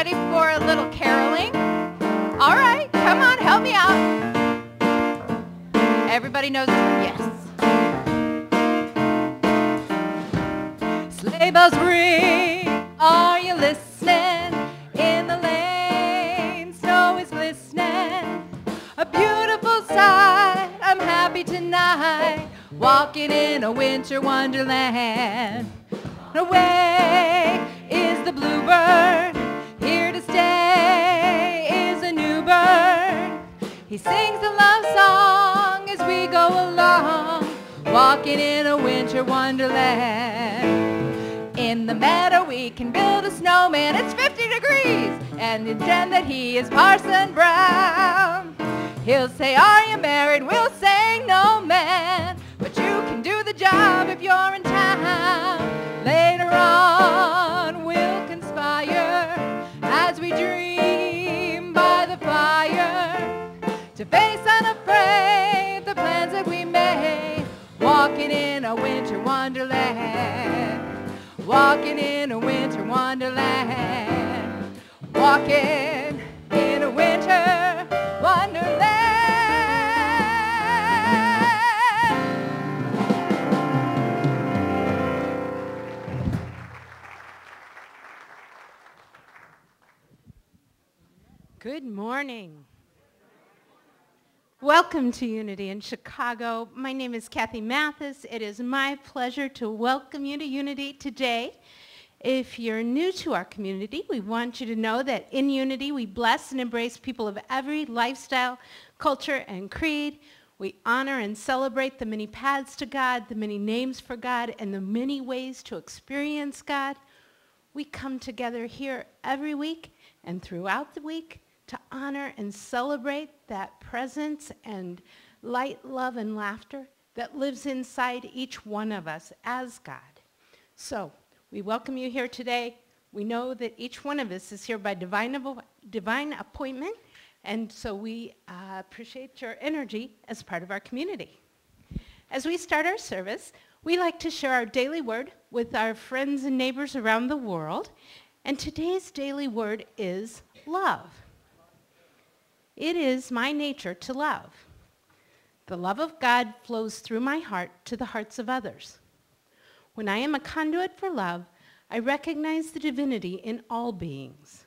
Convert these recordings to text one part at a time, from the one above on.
ready for a little caroling? All right, come on, help me out. Everybody knows this one? Yes. Sleigh bells ring, are you listening? In the lane, snow is glistening. A beautiful sight, I'm happy tonight, walking in a winter wonderland. Away is the bluebird, here to stay is a new bird. He sings a love song as we go along, walking in a winter wonderland. In the meadow we can build a snowman, it's 50 degrees, and pretend that he is Parson Brown. He'll say, are you married? We'll say, no man, but you can do the job if you're in town. Later on we'll conspire as we dream by the fire to face unafraid the plans that we made, walking in a winter wonderland, walking in a winter wonderland, walking in a winter wonderland. Good morning. Welcome to Unity in Chicago. My name is Kathy Mathis. It is my pleasure to welcome you to Unity today. If you're new to our community, we want you to know that in Unity we bless and embrace people of every lifestyle, culture, and creed. We honor and celebrate the many paths to God, the many names for God, and the many ways to experience God. We come together here every week and throughout the week to honor and celebrate that presence and light, love, and laughter that lives inside each one of us as God. So we welcome you here today. We know that each one of us is here by divine appointment, and so we appreciate your energy as part of our community. As we start our service, we like to share our daily word with our friends and neighbors around the world, and today's daily word is love. It is my nature to love. The love of God flows through my heart to the hearts of others. When I am a conduit for love, I recognize the divinity in all beings.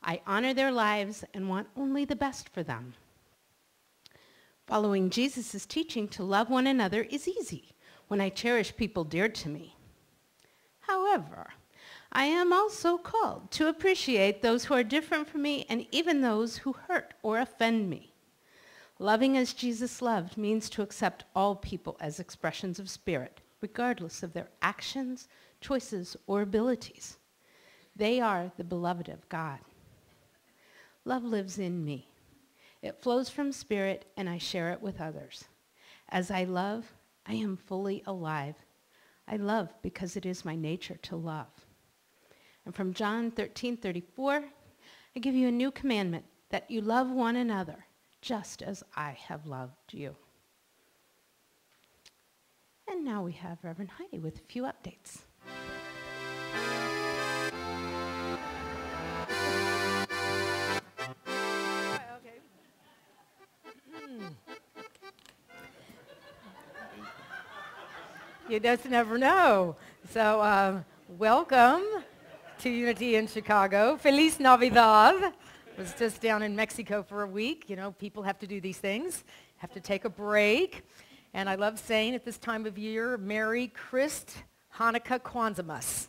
I honor their lives and want only the best for them. Following Jesus' teaching to love one another is easy when I cherish people dear to me. However, I am also called to appreciate those who are different from me and even those who hurt or offend me. Loving as Jesus loved means to accept all people as expressions of spirit, regardless of their actions, choices, or abilities. They are the beloved of God. Love lives in me. It flows from spirit, and I share it with others. As I love, I am fully alive. I love because it is my nature to love. And from John 13:34, I give you a new commandment, that you love one another, just as I have loved you. And now we have Reverend Heidi with a few updates. Okay. You just never know. So welcome to Unity in Chicago. Feliz Navidad. Was just down in Mexico for a week. You know, people have to do these things, have to take a break. And I love saying at this time of year, Merry Christ Hanukkah Kwanzaamas.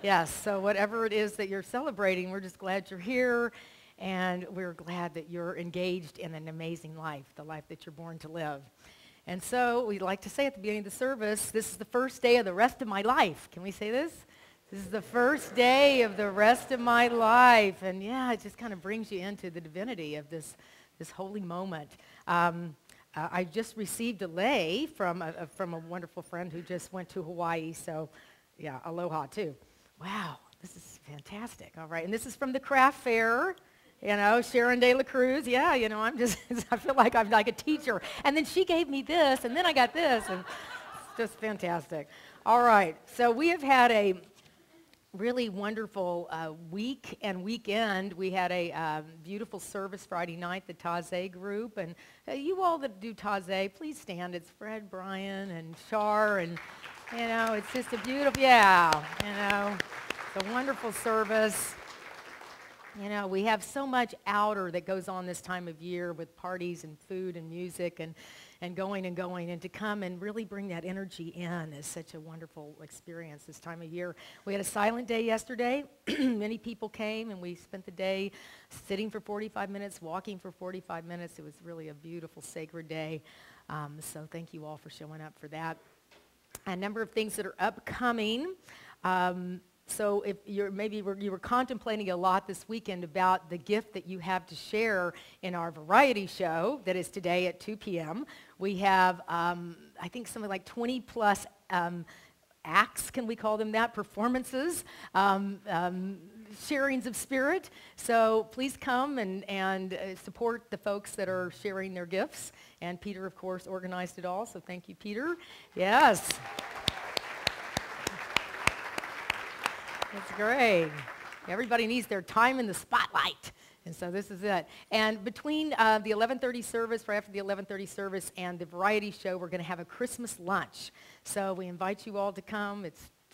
Yes, so whatever it is that you're celebrating, we're just glad you're here, and we're glad that you're engaged in an amazing life, the life that you're born to live. And so we'd like to say at the beginning of the service, this is the first day of the rest of my life. Can we say this? This is the first day of the rest of my life. And yeah, it just kind of brings you into the divinity of this holy moment. I just received a lei from a wonderful friend who just went to Hawaii. So yeah, aloha too. Wow, this is fantastic. All right, and this is from the craft fair. You know, Sharon De La Cruz. Yeah, you know, I feel like I'm like a teacher. And then she gave me this, and then I got this, and it's just fantastic. All right, so we have had a really wonderful week and weekend. We had a beautiful service Friday night, the Taizé group. And you all that do Taizé, please stand. It's Fred, Brian, and Char. And, you know, it's just a beautiful, yeah, you know, it's a wonderful service. You know, we have so much outer that goes on this time of year with parties and food and music and going and going, and to come and really bring that energy in is such a wonderful experience this time of year. We had a silent day yesterday. Many people came, and we spent the day sitting for 45 minutes, walking for 45 minutes. It was really a beautiful, sacred day. So thank you all for showing up for that. A number of things that are upcoming. So if you were contemplating a lot this weekend about the gift that you have to share in our variety show that is today at 2 p.m., we have, I think, something like 20 plus acts, can we call them that, performances, sharings of spirit. So please come and support the folks that are sharing their gifts. And Peter, of course, organized it all, so thank you, Peter. Yes. That's great. Everybody needs their time in the spotlight. And so this is it. And between the 11:30 service, right after the 11:30 service, and the variety show, we're going to have a Christmas lunch. So we invite you all to come.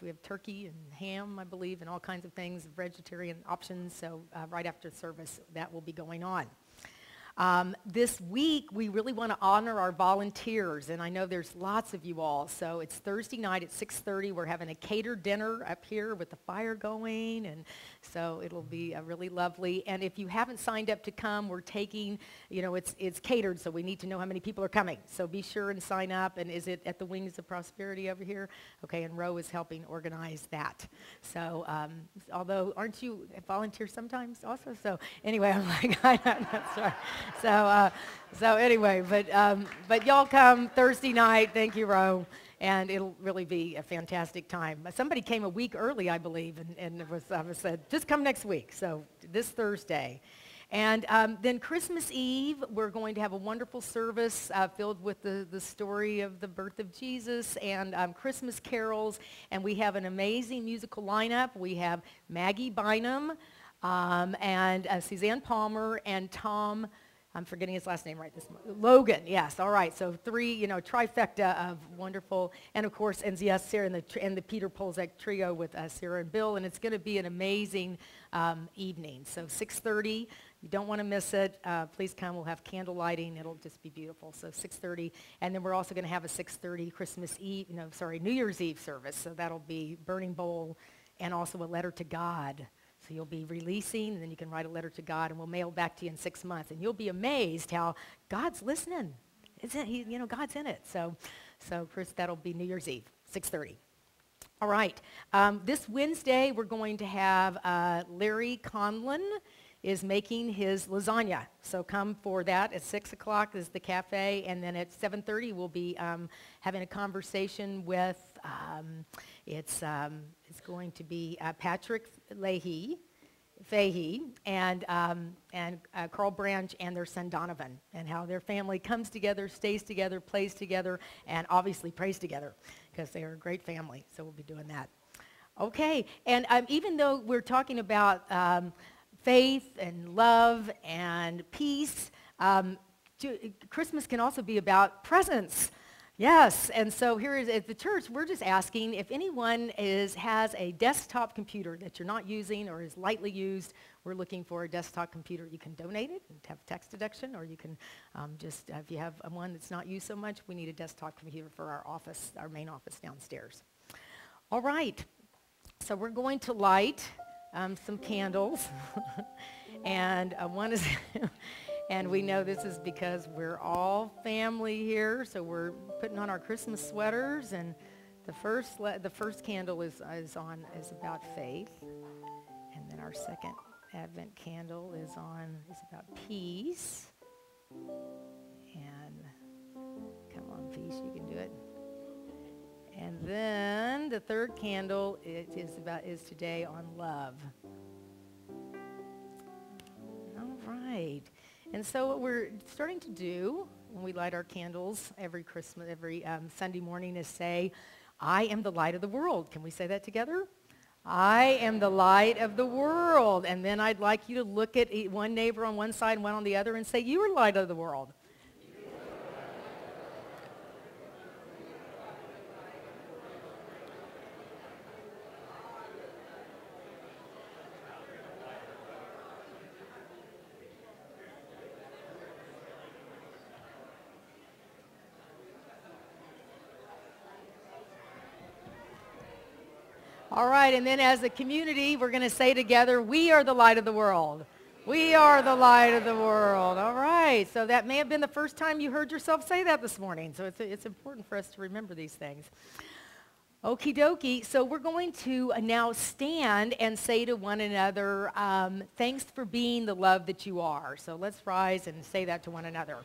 We have turkey and ham, I believe, and all kinds of things, vegetarian options. So right after the service, that will be going on. This week, we really want to honor our volunteers, and I know there's lots of you all. So it's Thursday night at 6:30. We're having a catered dinner up here with the fire going, and so it'll be really lovely. And if you haven't signed up to come, we're taking, you know, it's catered, so we need to know how many people are coming. So be sure and sign up. And is it at the Wings of Prosperity over here? Okay, and Ro is helping organize that. So although, aren't you a volunteer sometimes also? So anyway, I'm like, that's right. So anyway, but y'all come Thursday night. Thank you, Ro. And it'll really be a fantastic time. Somebody came a week early, I believe, and I was said, just come next week. So this Thursday. And then Christmas Eve, we're going to have a wonderful service filled with the story of the birth of Jesus and Christmas carols. And we have an amazing musical lineup. We have Maggie Bynum and Suzanne Palmer and Tom, I'm forgetting his last name right this moment. Logan, yes, all right. So three, you know, trifecta of wonderful, and of course, and yes, Sarah and the Peter Polzek trio with Sarah and Bill, and it's going to be an amazing evening. So 6:30, you don't want to miss it. Please come. We'll have candle lighting. It'll just be beautiful. So 6:30, and then we're also going to have a 6:30 New Year's Eve service. So that'll be burning bowl and also a letter to God. So you'll be releasing, and then you can write a letter to God, and we'll mail back to you in 6 months. And you'll be amazed how God's listening. God's in it. So Chris, that'll be New Year's Eve, 6:30. All right. This Wednesday, we're going to have Larry Conlon is making his lasagna. So come for that. At 6 o'clock is the cafe, and then at 7:30 we'll be having a conversation with, it's going to be Patrick Fahey and Carl Branch and their son Donovan, and how their family comes together, stays together, plays together, and obviously prays together, because they are a great family. So we'll be doing that. Okay, and even though we're talking about faith and love and peace, Christmas can also be about presents. Yes, and so here is at the church, we're just asking if anyone has a desktop computer that you're not using or is lightly used. We're looking for a desktop computer. You can donate it and have tax deduction, or you can just, if you have one that's not used so much, we need a desktop computer for our office, our main office downstairs. All right, so we're going to light some candles, and one is... And we know this is because we're all family here, so we're putting on our Christmas sweaters. And the first candle is about faith, and then our second Advent candle is about peace. And come on, peace, you can do it. And then the third candle is today on love. All right. And so what we're starting to do when we light our candles every Sunday morning is say, I am the light of the world. Can we say that together? I am the light of the world. And then I'd like you to look at one neighbor on one side and one on the other and say, you are light of the world. All right, and then as a community, we're going to say together, we are the light of the world. We are the light of the world. All right, so that may have been the first time you heard yourself say that this morning, so it's important for us to remember these things. Okie dokie, so we're going to now stand and say to one another, thanks for being the love that you are. So let's rise and say that to one another.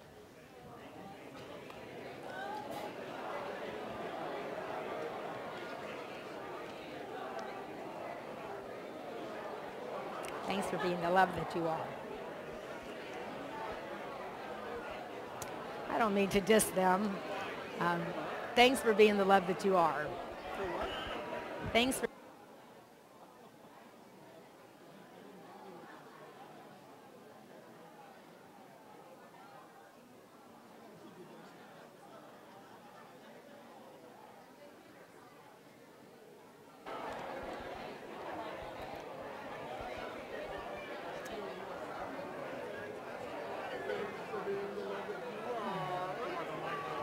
Thanks for being the love that you are. I don't mean to diss them. Thanks for being the love that you are. Thanks for...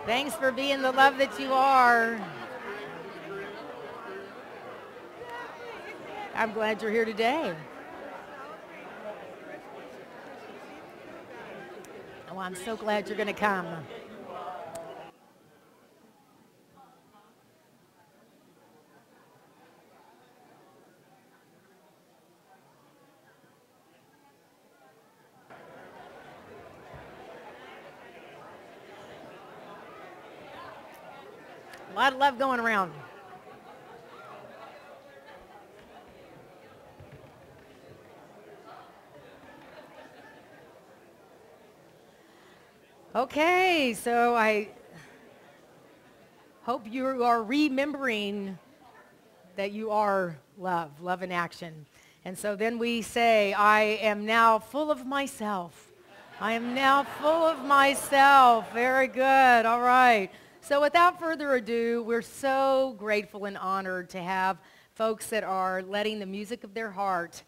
Thanks for being the love that you are. I'm glad you're here today. Oh, I'm so glad you're going to come. A lot of love going around. Okay, so I hope you are remembering that you are love, love in action. And so then we say, I am now full of myself. I am now full of myself. Very good. All right. So without further ado, we're so grateful and honored to have folks that are letting the music of their heart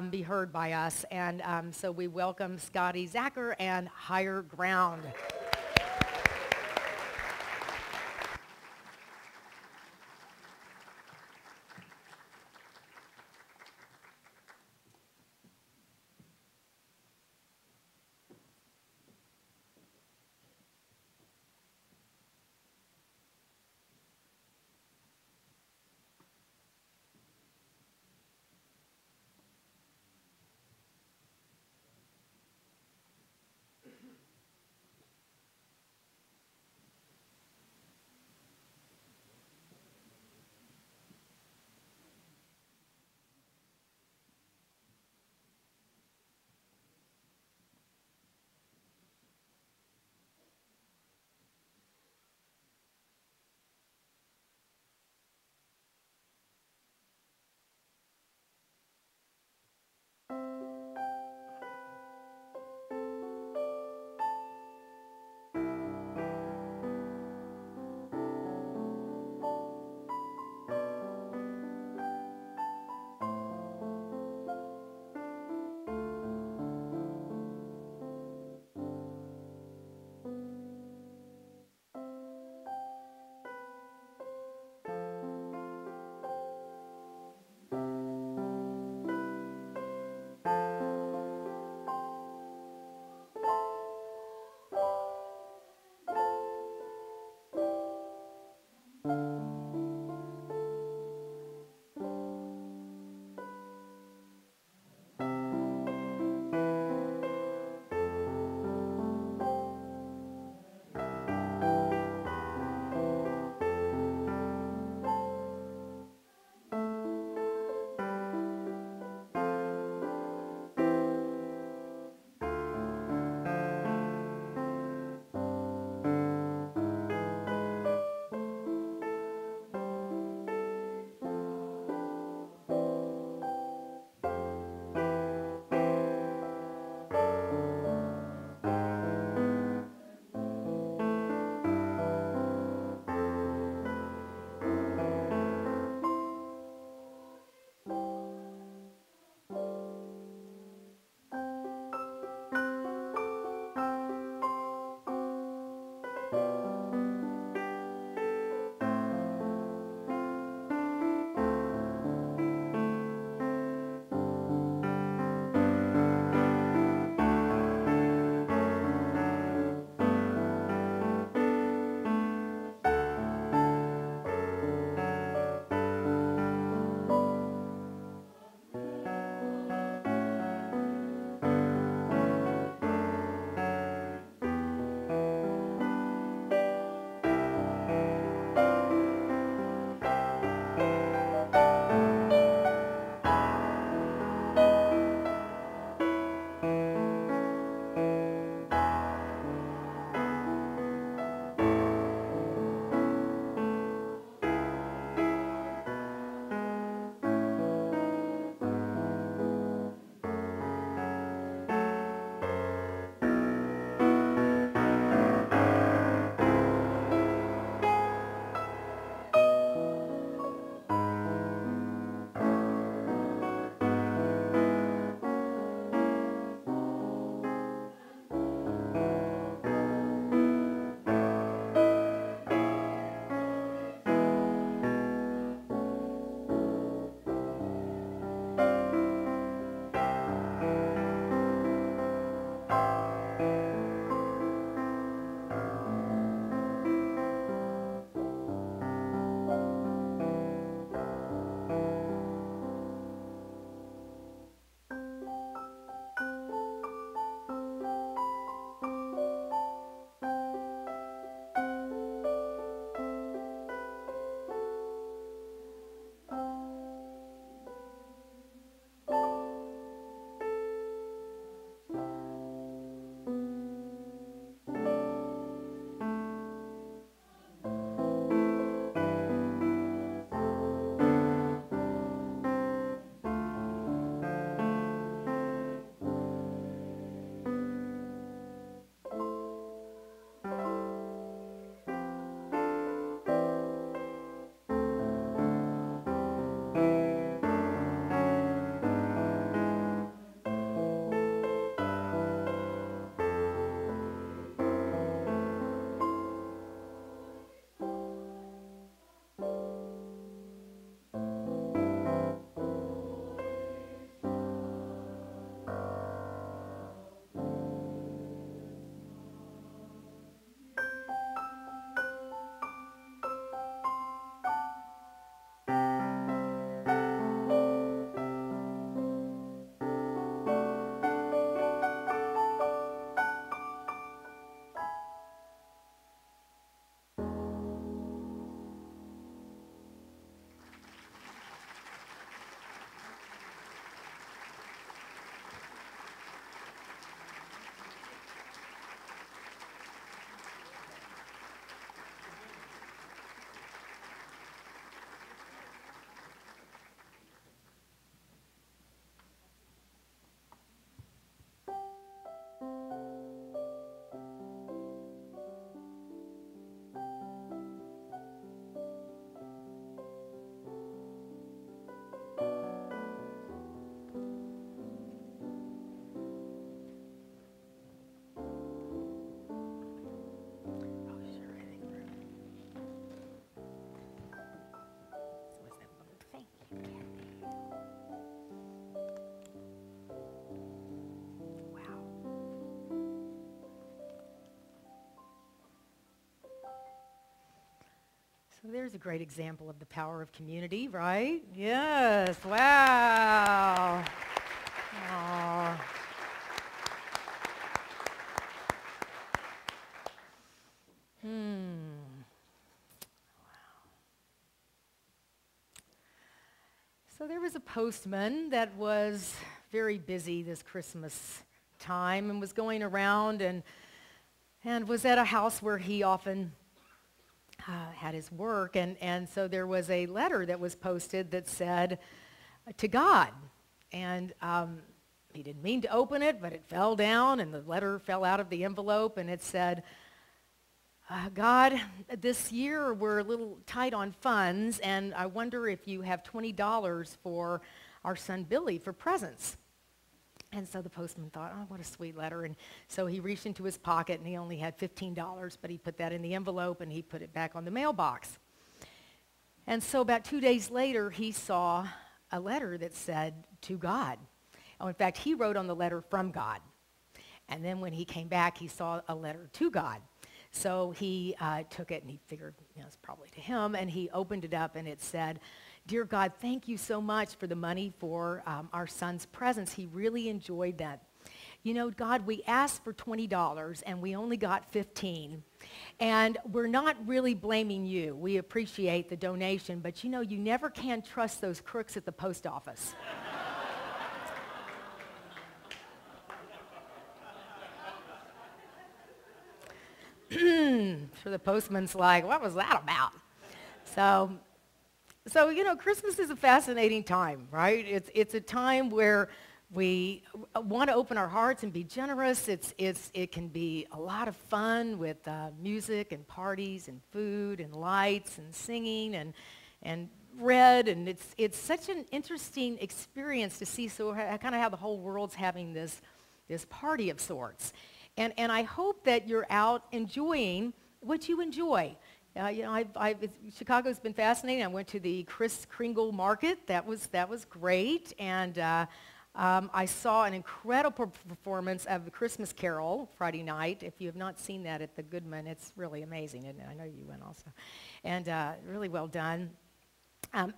be heard by us. And so we welcome Scotty Zacher and Higher Ground. So there's a great example of the power of community, right? Yes, wow. Aw. So there was a postman that was very busy this Christmas time and was going around and was at a house where he often had his work. And so there was a letter that was posted that said, to God. And he didn't mean to open it, but it fell down and the letter fell out of the envelope and it said, God, this year we're a little tight on funds, and I wonder if you have $20 for our son Billy for presents. And so the postman thought, oh, what a sweet letter. And so he reached into his pocket, and he only had $15, but he put that in the envelope, and he put it back on the mailbox. And so about 2 days later, he saw a letter that said, to God. Oh, in fact, he wrote on the letter, from God. And then when he came back, he saw a letter to God. So he took it and he figured, it's probably to him, and he opened it up and it said, Dear God, thank you so much for the money for our son's presents. He really enjoyed that. You know, God, we asked for $20 and we only got 15. And we're not really blaming you. We appreciate the donation, but you know, you never can trust those crooks at the post office. So the postman's like, what was that about? So you know, Christmas is a fascinating time, right? It's a time where we want to open our hearts and be generous. It can be a lot of fun with music and parties and food and lights and singing and red, and it's such an interesting experience to see. So kind of how the whole world's having this party of sorts. And I hope that you're out enjoying what you enjoy. You know, Chicago's been fascinating. I went to the Kris Kringle Market. That was great. And I saw an incredible performance of the Christmas Carol Friday night. If you have not seen that at the Goodman, it's really amazing, isn't it? I know you went also. And really well done.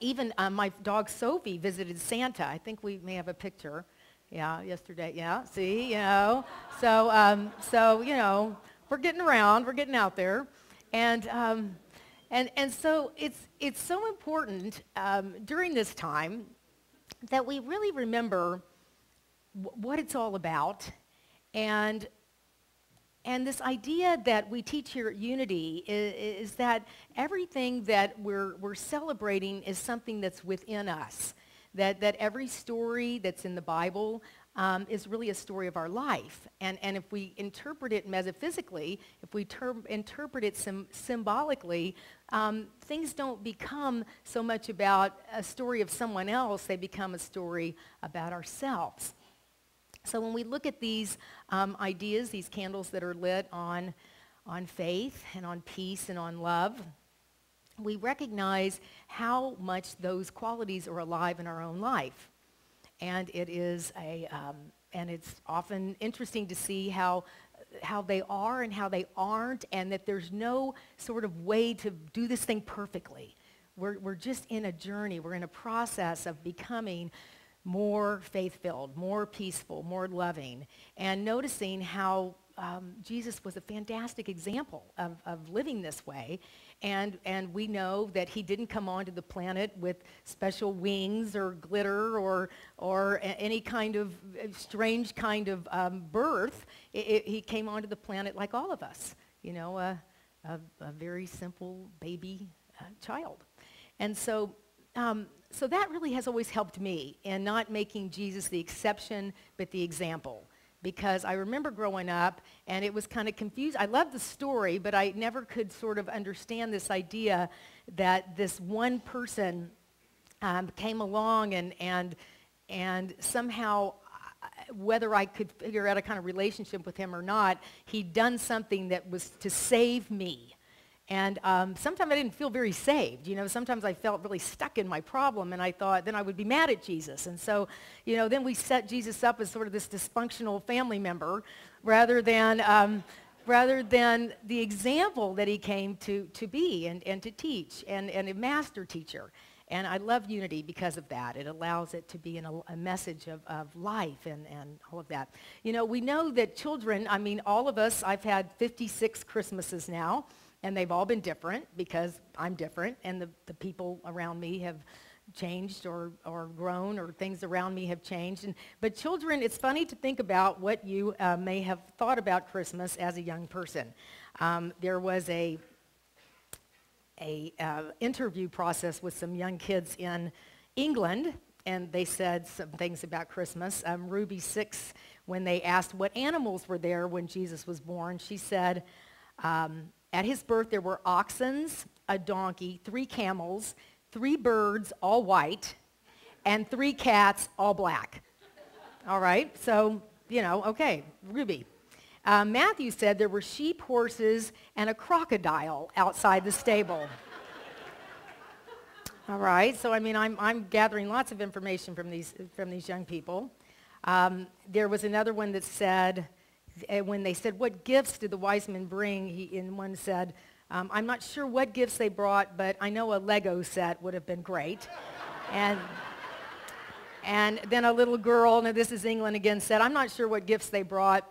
Even my dog Sophie visited Santa. I think we may have a picture. Yeah, yesterday. Yeah, see, you know. So you know, we're getting around. We're getting out there, and so it's so important during this time that we really remember what it's all about, and this idea that we teach here at Unity is that everything that we're celebrating is something that's within us. That every story that's in the Bible is really a story of our life. And if we interpret it metaphysically, if we interpret it symbolically, things don't become so much about a story of someone else, they become a story about ourselves. So when we look at these ideas, these candles that are lit on faith and on peace and on love, we recognize how much those qualities are alive in our own life. And it is and it's often interesting to see how they are and how they aren't, and that there's no sort of way to do this thing perfectly. We're just in a journey. We're in a process of becoming more faith-filled, more peaceful, more loving, and noticing how Jesus was a fantastic example of living this way. And we know that he didn't come onto the planet with special wings or glitter or any kind of strange kind of birth. He came onto the planet like all of us, you know, a very simple baby child. And so that really has always helped me in not making Jesus the exception but the example. Because I remember growing up, and it was kind of confused. I loved the story, but I never could sort of understand this idea that this one person came along and somehow, whether I could figure out a kind of relationship with him or not, he'd done something that was to save me. And sometimes I didn't feel very saved. You know, sometimes I felt really stuck in my problem, and I thought then I would be mad at Jesus. And so, you know, then we set Jesus up as sort of this dysfunctional family member rather than rather than the example that he came to be and to teach, and a master teacher. And I love Unity because of that. It allows it to be a message of life and all of that. You know, we know that children, I mean, all of us, I've had 56 Christmases now, and they've all been different because I'm different, and the people around me have changed or grown, or things around me have changed. But children, it's funny to think about what you may have thought about Christmas as a young person. There was a interview process with some young kids in England, and they said some things about Christmas. Ruby 6, when they asked what animals were there when Jesus was born, she said, at his birth there were oxens, a donkey, 3 camels, 3 birds, all white, and 3 cats, all black. All right, so, you know, okay, Ruby. Matthew said there were sheep, horses, and a crocodile outside the stable. All right, so I mean, I'm gathering lots of information from these young people. There was another one that said, when they said, what gifts did the wise men bring? One said, I'm not sure what gifts they brought, but I know a Lego set would have been great. And then a little girl, now this is England again, said, I'm not sure what gifts they brought,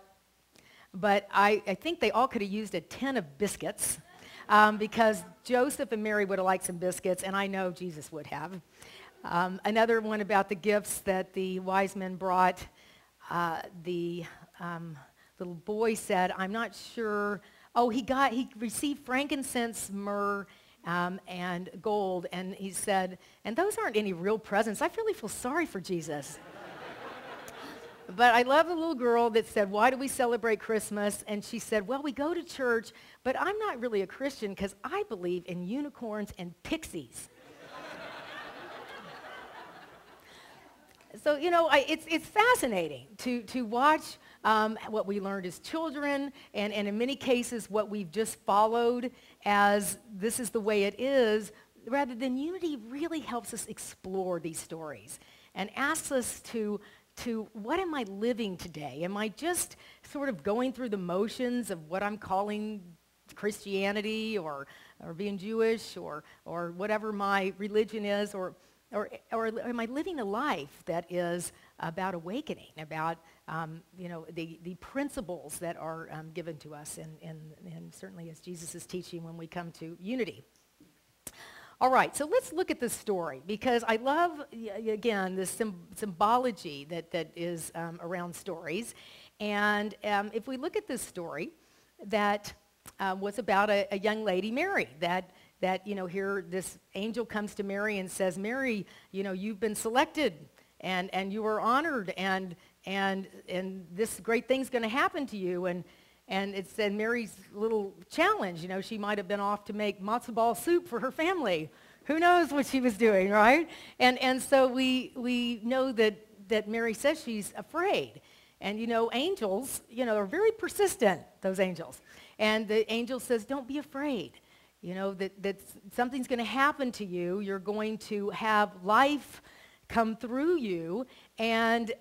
but I think they all could have used a tin of biscuits, because Joseph and Mary would have liked some biscuits, and I know Jesus would have. Another one about the gifts that the wise men brought, the little boy said, I'm not sure. Oh, he received frankincense, myrrh, and gold, and he said, and those aren't any real presents. I really feel sorry for Jesus. But I love the little girl that said, why do we celebrate Christmas? And she said, well, we go to church, but I'm not really a Christian because I believe in unicorns and pixies. So, you know, it's fascinating to watch what we learned as children, and in many cases what we've just followed as this is the way it is, rather than Unity really helps us explore these stories and asks us to what am I living today? Am I just sort of going through the motions of what I'm calling Christianity or being Jewish or whatever my religion is, or am I living a life that is about awakening, about you know, the principles that are given to us, and certainly as Jesus is teaching when we come to Unity. All right, so let's look at this story, because I love, again, this symbology that is around stories. And if we look at this story, that was about a young lady, Mary, that, you know, here this angel comes to Mary and says, Mary, you know, you've been selected, and you were honored, and this great thing's going to happen to you. And it said Mary's little challenge, you know, she might have been off to make matzo ball soup for her family. Who knows what she was doing, right? And so we know that Mary says she's afraid. And, you know, angels, you know, are very persistent, those angels. And the angel says, don't be afraid. You know, that something's going to happen to you. You're going to have life come through you, and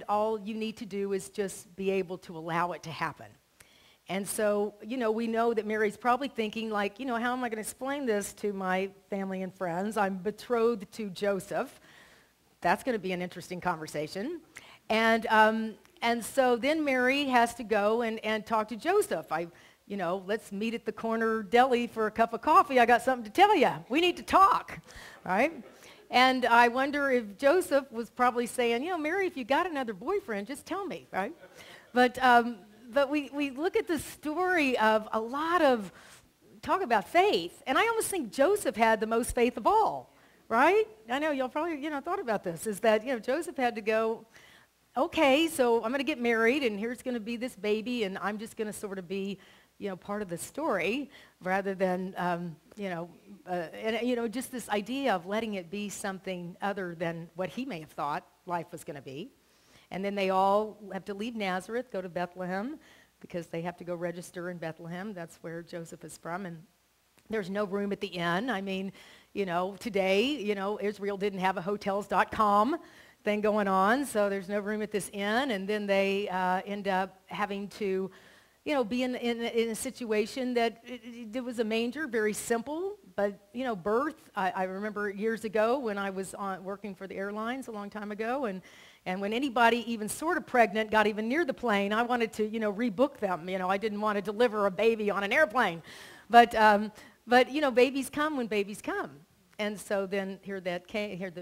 all you need to do is just be able to allow it to happen. And so, you know, we know that Mary's probably thinking, like, you know, how am I going to explain this to my family and friends? I'm betrothed to Joseph. That's going to be an interesting conversation. And so then Mary has to go and talk to Joseph. You know, let's meet at the corner deli for a cup of coffee. I got something to tell you. We need to talk, right? And I wonder if Joseph was probably saying, you know, Mary, if you got another boyfriend, just tell me, right? But we look at the story of a lot of talk about faith, and I almost think Joseph had the most faith of all, right? I know y'all probably, you know, thought about this, is that, you know, Joseph had to go, okay, so I'm going to get married, and here's going to be this baby, and I'm just going to sort of be, you know, part of the story, rather than, just this idea of letting it be something other than what he may have thought life was going to be. And then they all have to leave Nazareth, go to Bethlehem, because they have to go register in Bethlehem. That's where Joseph is from. And there's no room at the inn. I mean, you know, today, you know, Israel didn't have a Hotels.com thing going on, so there's no room at this inn. And then they end up having to, be in a situation that there was a manger, very simple, but, birth. I remember years ago when I was working for the airlines a long time ago, and when anybody even sort of pregnant got even near the plane, I wanted to, rebook them. I didn't want to deliver a baby on an airplane. But babies come when babies come. And so then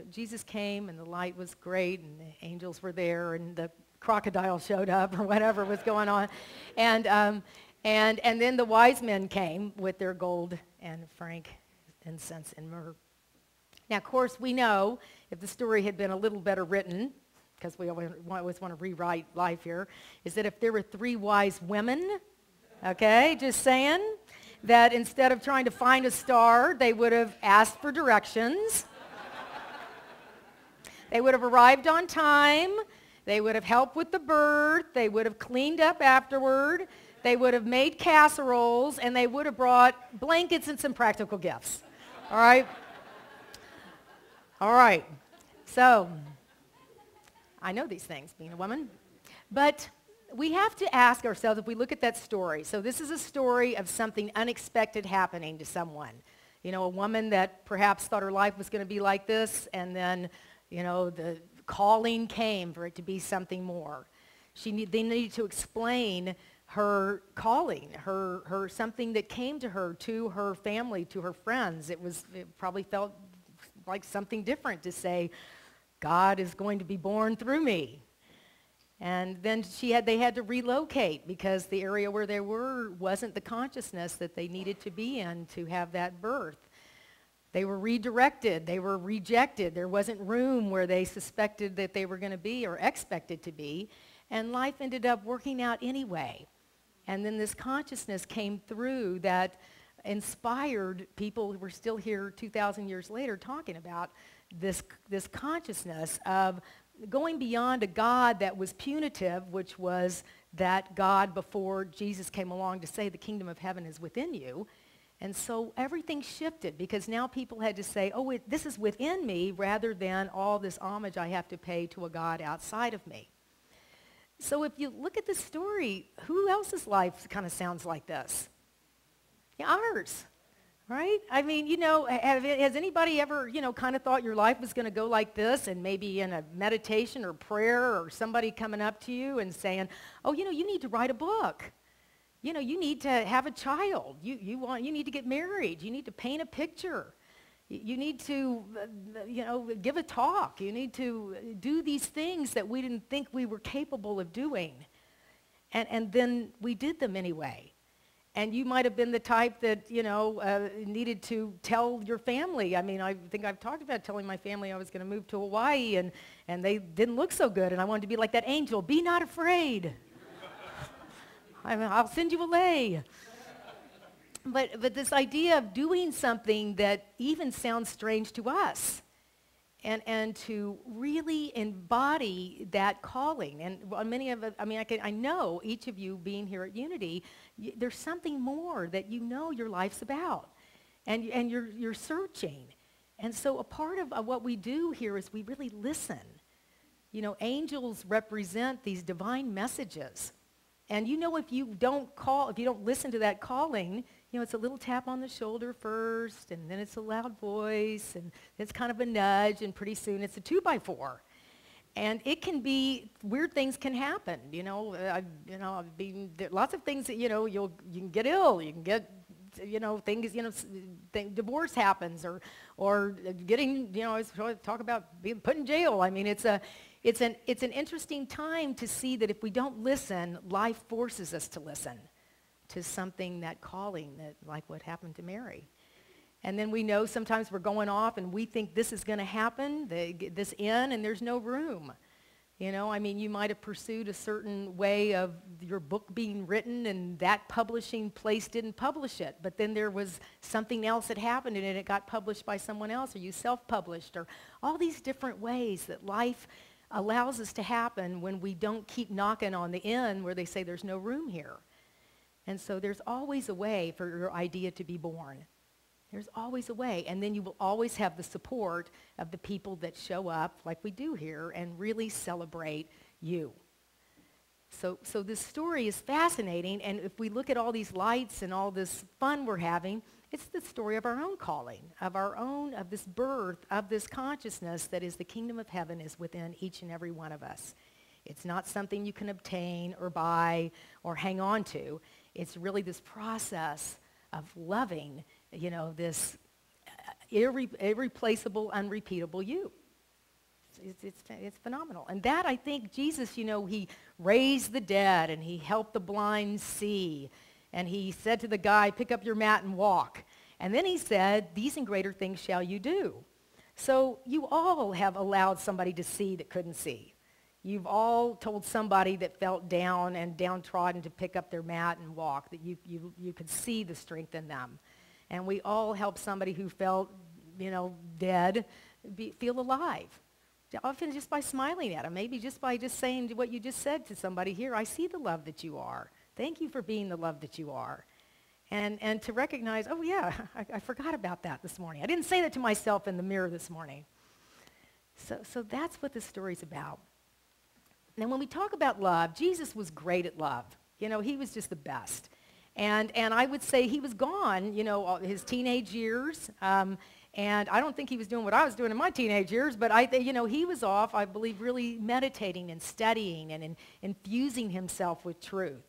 Jesus came, and the light was great, and the angels were there, and the crocodile showed up, or whatever was going on. And then the wise men came with their gold and frankincense and myrrh. Now, of course, we know if the story had been a little better written, because we always want to rewrite life here, is that if there were 3 wise women, okay, just saying, that instead of trying to find a star, they would have asked for directions. They would have arrived on time. They would have helped with the birth. They would have cleaned up afterward. They would have made casseroles, and they would have brought blankets and some practical gifts. All right? All right. So, I know these things, being a woman. But we have to ask ourselves, if we look at that story, so this is a story of something unexpected happening to someone. A woman that perhaps thought her life was going to be like this, and then, the calling came for it to be something more. They needed to explain her calling, her something that came to her family, to her friends. It probably felt like something different to say, God is going to be born through me. And then they had to relocate because the area where they were wasn't the consciousness that they needed to be in to have that birth. They were redirected. They were rejected. There wasn't room where they suspected that they were going to be or expected to be. And life ended up working out anyway. And then this consciousness came through that inspired people who were still here 2,000 years later talking about this consciousness of going beyond a God that was punitive, which was that God before Jesus came along to say the kingdom of heaven is within you. And so everything shifted because now people had to say, this is within me rather than all this homage I have to pay to a God outside of me. So if you look at this story, who else's life kind of sounds like this? Yeah, ours. Right? I mean, has anybody ever, kind of thought your life was going to go like this, and maybe in a meditation or prayer or somebody coming up to you and saying, you need to write a book. You need to have a child. You need to get married. You need to paint a picture. You need to, give a talk. You need to do these things that we didn't think we were capable of doing. And then we did them anyway. And you might have been the type that, needed to tell your family. I mean, I think I've talked about telling my family I was going to move to Hawaii, and they didn't look so good, and I wanted to be like that angel. Be not afraid. I'll send you a lei. But this idea of doing something that even sounds strange to us, and to really embody that calling. And many of us, I know each of you being here at Unity, there's something more that your life's about. And you're searching. And so a part of what we do here is we really listen. Angels represent these divine messages. And if you don't listen to that calling, it's a little tap on the shoulder first, and then it's a loud voice, and it's kind of a nudge, and pretty soon it's a 2x4. And it can be, weird things can happen. Lots of things that, you can get ill, you can get, things, divorce happens, or getting, I was trying to talk about being put in jail. I mean, it's an interesting time to see that if we don't listen, life forces us to listen to something, that calling, that like what happened to Mary. And then we know sometimes we're going off and we think this is going to happen, this in, and there's no room. You might have pursued a certain way of your book being written, and that publishing place didn't publish it. But then there was something else that happened, and it got published by someone else, or you self-published, or all these different ways that life allows us to happen when we don't keep knocking on the end where they say there's no room here. And so there's always a way for your idea to be born. There's always a way. And then you will always have the support of the people that show up, like we do here, and really celebrate you. So this story is fascinating, and if we look at all these lights and all this fun we're having, it's the story of our own calling, of this birth, of this consciousness that is the kingdom of heaven is within each and every one of us. It's not something you can obtain or buy or hang on to. It's really this process of loving, this irreplaceable, unrepeatable you. It's phenomenal. And that, I think, Jesus, he raised the dead and he helped the blind see. And he said to the guy, pick up your mat and walk. And then he said, these and greater things shall you do. So you all have allowed somebody to see that couldn't see. You've all told somebody that felt down and downtrodden to pick up their mat and walk, that you could see the strength in them. And we all help somebody who felt, dead, feel alive. Often just by smiling at them, maybe just by just saying what you just said to somebody here, I see the love that you are. Thank you for being the love that you are. And to recognize, oh yeah, I forgot about that this morning. I didn't say that to myself in the mirror this morning. So that's what this story's about. Now when we talk about love, Jesus was great at love. He was just the best. And I would say he was gone, his teenage years. And I don't think he was doing what I was doing in my teenage years, but he was off, I believe, really meditating and studying and infusing himself with truth.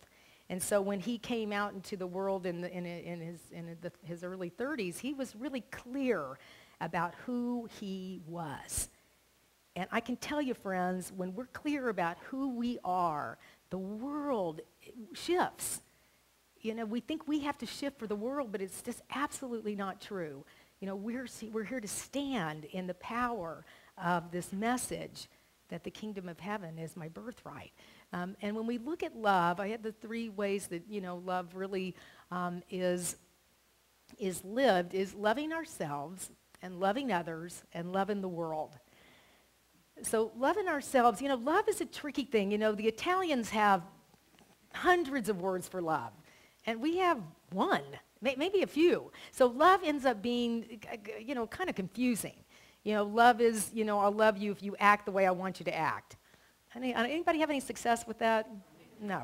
And so when he came out into the world in his early 30s, he was really clear about who he was. And I can tell you, friends, when we're clear about who we are, the world shifts. We think we have to shift for the world, but it's just absolutely not true. We're here to stand in the power of this message that the kingdom of heaven is my birthright. And when we look at love, I had the three ways that, love really is lived, is loving ourselves and loving others and loving the world. So loving ourselves, love is a tricky thing. The Italians have hundreds of words for love, and we have one. Maybe a few. So love ends up being, kind of confusing. Love is, I'll love you if you act the way I want you to act. Anybody have any success with that? No.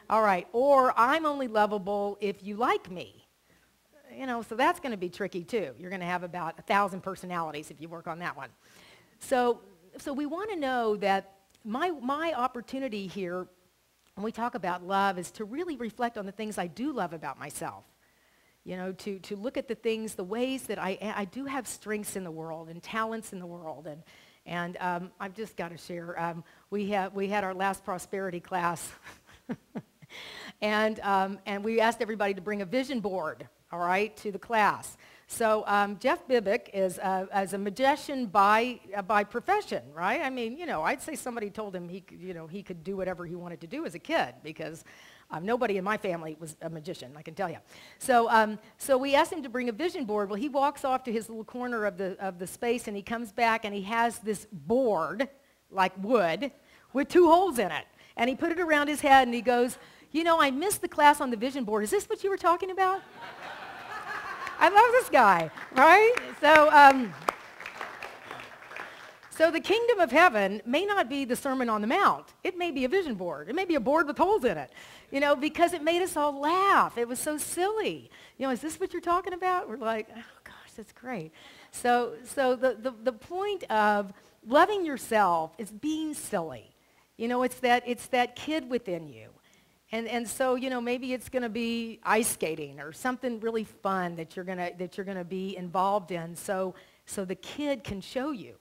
All right. Or I'm only lovable if you like me. So that's going to be tricky too. You're going to have about 1,000 personalities if you work on that one. So we want to know that my opportunity here when we talk about love is to really reflect on the things I do love about myself. To look at the things, the ways that I do have strengths in the world and talents in the world. And I've just got to share, we had our last prosperity class, and we asked everybody to bring a vision board, all right, to the class. So Jeff Bibick is a magician by profession, right? I mean, I'd say somebody told him he could do whatever he wanted to do as a kid, because nobody in my family was a magician, I can tell you. So we asked him to bring a vision board. Well, he walks off to his little corner of the space, and he comes back, and he has this board, like wood, with 2 holes in it. And he put it around his head, and he goes, I missed the class on the vision board. Is this what you were talking about? I love this guy, right? So the kingdom of heaven may not be the Sermon on the Mount. It may be a vision board. It may be a board with holes in it, because it made us all laugh. It was so silly. Is this what you're talking about? We're like, oh gosh, that's great. So the point of loving yourself is being silly. It's that kid within you. And so, maybe it's going to be ice skating or something really fun that you're going to be involved in, so the kid can show you.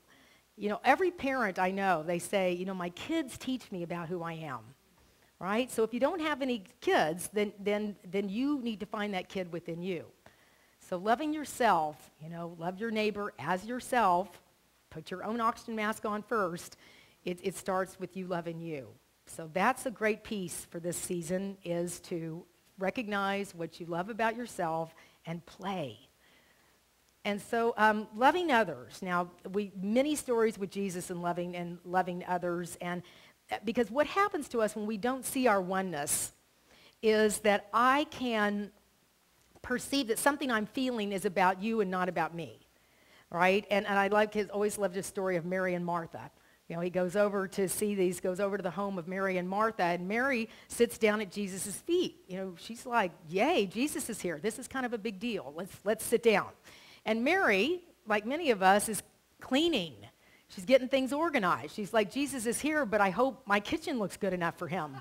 Every parent I know, they say, my kids teach me about who I am, right? So if you don't have any kids, then you need to find that kid within you. So loving yourself, love your neighbor as yourself, put your own oxygen mask on first. It starts with you loving you. So that's a great piece for this season, is to recognize what you love about yourself and play. And so loving others. Now, many stories with Jesus and loving others. And because what happens to us when we don't see our oneness is that I can perceive that something I'm feeling is about you and not about me, right? And I always loved his story of Mary and Martha. he goes over to see these, goes over to the home of Mary and Martha, and Mary sits down at Jesus' feet. She's like, yay, Jesus is here. This is kind of a big deal. Let's sit down. And Mary, like many of us, is cleaning. She's getting things organized. She's like, Jesus is here, but I hope my kitchen looks good enough for him,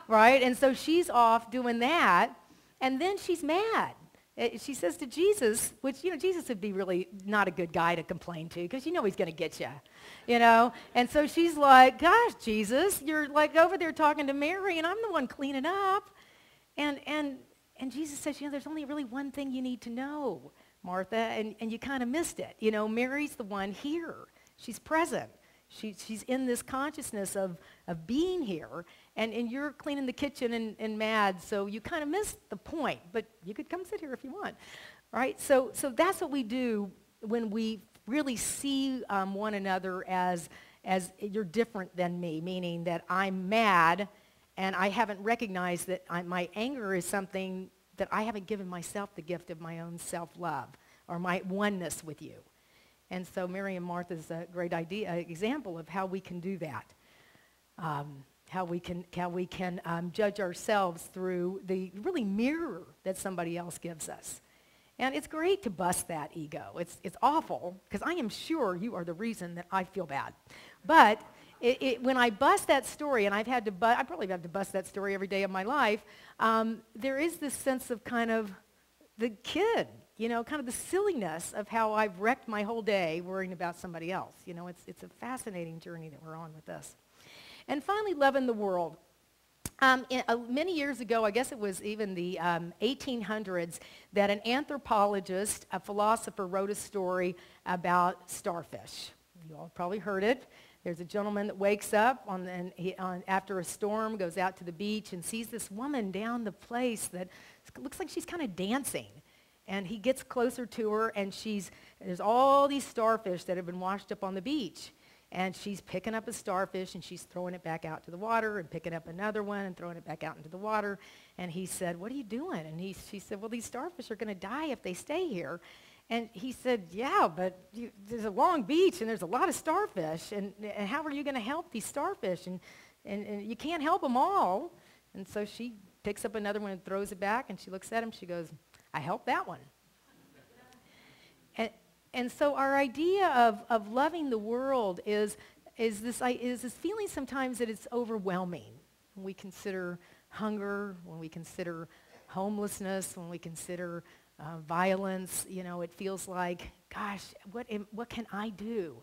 right? And so she's off doing that, and then she's mad. She says to Jesus, which, Jesus would be really not a good guy to complain to, because he's going to get you, And so she's like, gosh, Jesus, you're like over there talking to Mary, and I'm the one cleaning up. And Jesus says, there's only really one thing you need to know, Martha, and you kind of missed it. Mary's the one here. She's present. She's in this consciousness of being here, and you're cleaning the kitchen and mad, so you kind of missed the point, but you could come sit here if you want, right? So that's what we do when we really see one another as you're different than me, meaning that I'm mad, and I haven't recognized that my anger is something that I haven't given myself the gift of my own self-love or my oneness with you. And so Mary and Martha's a great example of how we can do that. How we can judge ourselves through the really mirror that somebody else gives us. And it's great to bust that ego. It's awful, because I am sure you are the reason that I feel bad. But when I bust that story, and I probably have to bust that story every day of my life, there is this sense of kind of the kid, kind of the silliness of how I've wrecked my whole day worrying about somebody else. It's a fascinating journey that we're on with this. And finally, loving the world. Many years ago, I guess it was even the 1800s, that an anthropologist, a philosopher, wrote a story about starfish. You all probably heard it. There's a gentleman that wakes up after a storm, goes out to the beach, and sees this woman down the place that looks like she's kind of dancing. And he gets closer to her, and there's all these starfish that have been washed up on the beach. And she's picking up a starfish, and she's throwing it back out to the water, and picking up another one and throwing it back out into the water. And he said, what are you doing? And she said, well, these starfish are going to die if they stay here. And he said, yeah, but there's a long beach, and there's a lot of starfish. And how are you going to help these starfish? And you can't help them all. And so she picks up another one and throws it back, and she looks at him. She goes, I helped that one. And so our idea of loving the world is this feeling sometimes that it's overwhelming. When we consider hunger, when we consider homelessness, when we consider violence, it feels like, gosh, what can I do?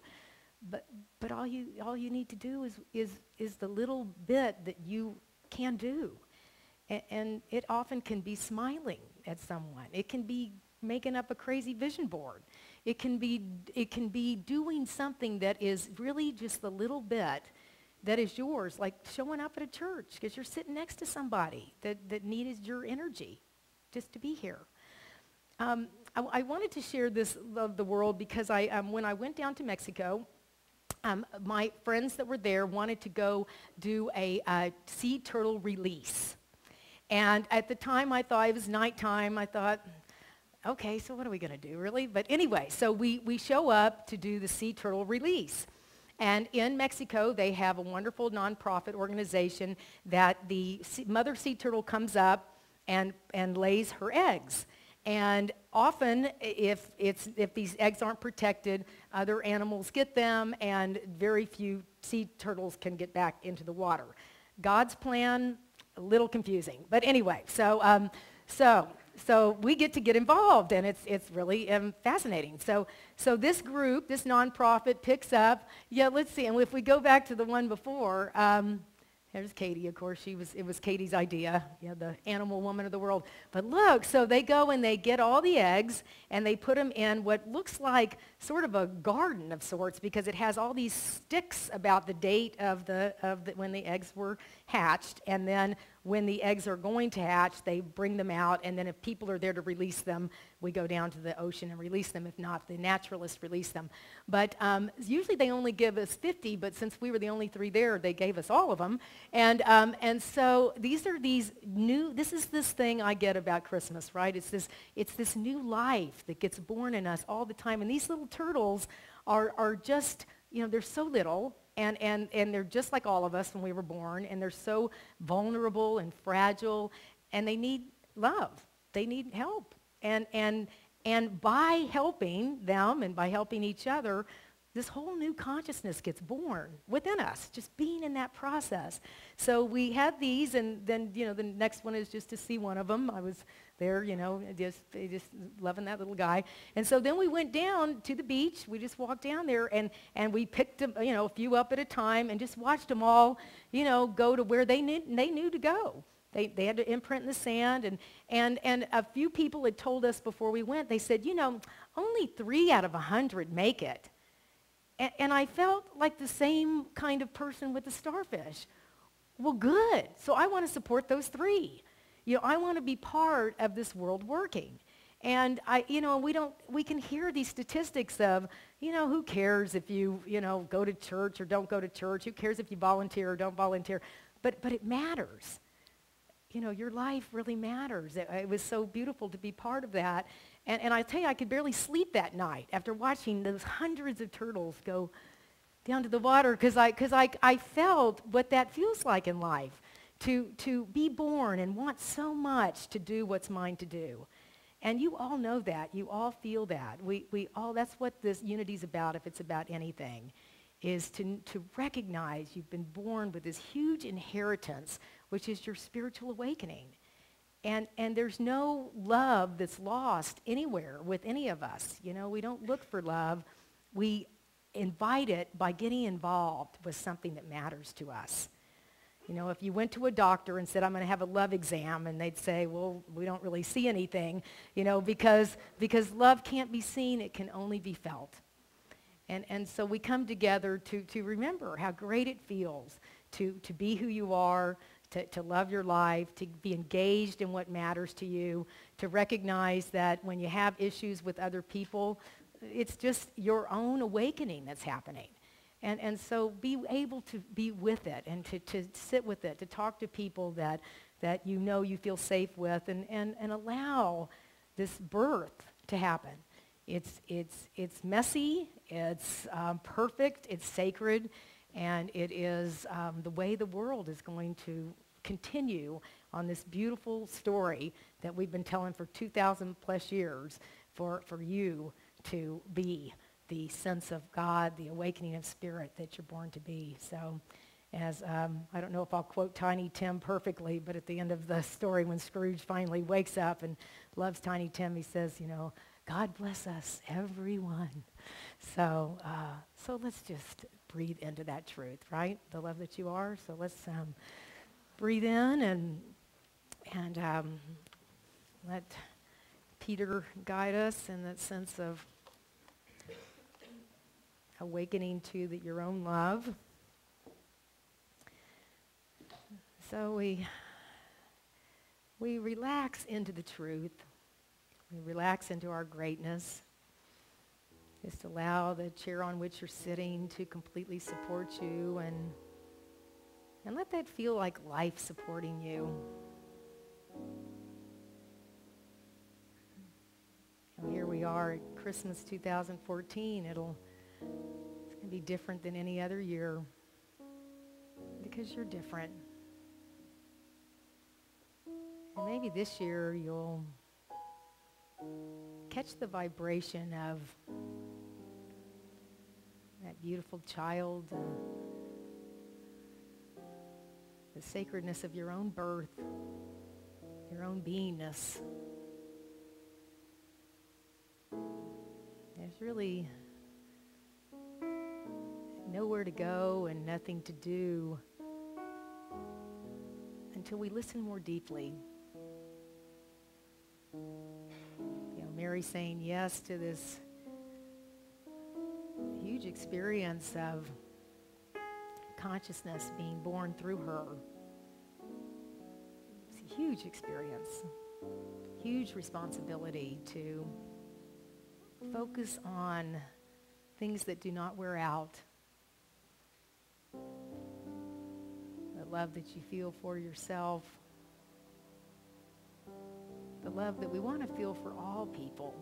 But all you need to do is the little bit that you can do. And it often can be smiling at someone. It can be making up a crazy vision board. It can be doing something that is really just the little bit that is yours, like showing up at a church because you're sitting next to somebody that needed your energy just to be here. I wanted to share this Love the World because when I went down to Mexico, my friends that were there wanted to go do a sea turtle release. And at the time, I thought it was nighttime. I thought, okay, so what are we going to do, really? But anyway, so we show up to do the sea turtle release. And in Mexico, they have a wonderful nonprofit organization that the mother sea turtle comes up and lays her eggs. And often, if these eggs aren't protected, other animals get them, and very few sea turtles can get back into the water. God's plan, a little confusing. But anyway, so we get to get involved, and it's really fascinating. So this group, this nonprofit, picks up. Yeah, let's see. And if we go back to the one before, there's Katie. Of course, it was Katie's idea. The animal woman of the world. But look, so they go and they get all the eggs and they put them in what looks like sort of a garden of sorts because it has all these sticks about the date of when the eggs were hatched, and then when the eggs are going to hatch, they bring them out, and then if people are there to release them, we go down to the ocean and release them. If not, the naturalists release them. But usually they only give us 50, but since we were the only 3 there, they gave us all of them. And so this is this thing I get about Christmas, right? It's this new life that gets born in us all the time. And these little turtles are just, they're so little, and they're just like all of us when we were born, and they're so vulnerable and fragile, and they need love. They need help. And by helping them and by helping each other, this whole new consciousness gets born within us, just being in that process. So we had these, and then, the next one is just to see one of them. I was there, just loving that little guy. And so then we went down to the beach. We just walked down there, and we picked them, a few up at a time, and just watched them all, go to where they knew to go. They had to imprint in the sand, and a few people had told us before we went, they said, only 3 out of 100 make it. And I felt like the same kind of person with the starfish. Well, good. So I want to support those 3. I want to be part of this world working. And we can hear these statistics of, who cares if you, go to church or don't go to church? Who cares if you volunteer or don't volunteer? But it matters. Your life really matters. It was so beautiful to be part of that. And I tell you, I could barely sleep that night after watching those hundreds of turtles go down to the water, because I felt what that feels like in life, to be born and want so much to do what's mine to do. And you all know that. You all feel that. We all, that's what this unity's about, if it's about anything, is to recognize you've been born with this huge inheritance, which is your spiritual awakening. And there's no love that's lost anywhere with any of us. We don't look for love. We invite it by getting involved with something that matters to us. If you went to a doctor and said, I'm going to have a love exam, and they'd say, well, we don't really see anything, because love can't be seen, it can only be felt. And so we come together to remember how great it feels to be who you are, to love your life, to be engaged in what matters to you, to recognize that when you have issues with other people, it's just your own awakening that's happening. And so be able to be with it and to sit with it, to talk to people that you feel safe with, and allow this birth to happen. It's messy, it's perfect, it's sacred, and it is the way the world is going to continue on this beautiful story that we've been telling for 2,000 plus years for you to be the sense of God, the awakening of spirit that you're born to be. So as, I don't know if I'll quote Tiny Tim perfectly, but at the end of the story when Scrooge finally wakes up and loves Tiny Tim, he says, God bless us, everyone. So let's just breathe into that truth, right? The love that you are. So let's breathe in and let Peter guide us in that sense of awakening to your own love. So we relax into the truth. We relax into our greatness. Just allow the chair on which you're sitting to completely support you, and let that feel like life supporting you. And here we are at Christmas 2014. It's going to be different than any other year because you're different. And maybe this year you'll catch the vibration of that beautiful child, the sacredness of your own birth, your own beingness. There's really nowhere to go and nothing to do until we listen more deeply. Mary saying yes to this huge experience of consciousness being born through her. It's a huge experience, huge responsibility to focus on things that do not wear out. The love that you feel for yourself, the love that we want to feel for all people.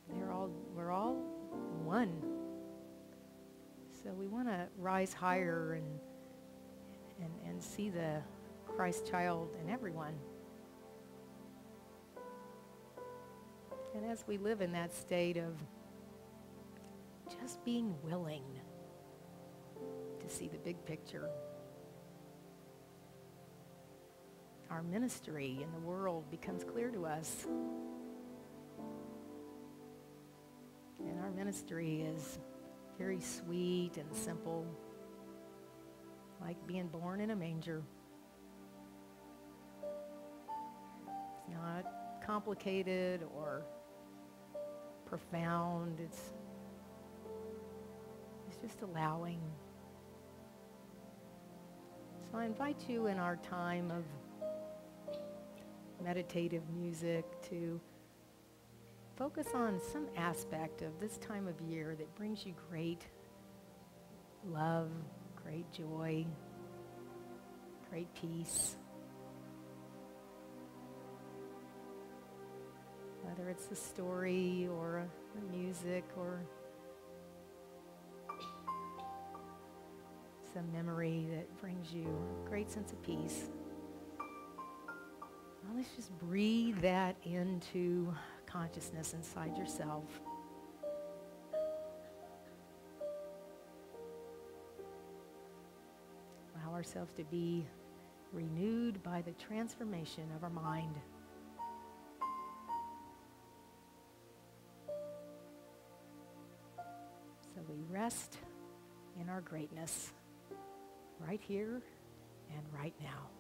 We're all one. So we want to rise higher and see the Christ child in everyone. And as we live in that state of just being willing to see the big picture, our ministry in the world becomes clear to us. And our ministry is very sweet and simple, like being born in a manger. It's not complicated or profound. It's just allowing. So I invite you in our time of meditative music to focus on some aspect of this time of year that brings you great love, great joy, great peace. Whether it's a story or a music or some memory that brings you a great sense of peace. Well, let's just breathe that into consciousness inside yourself. Allow ourselves to be renewed by the transformation of our mind. So we rest in our greatness right here and right now.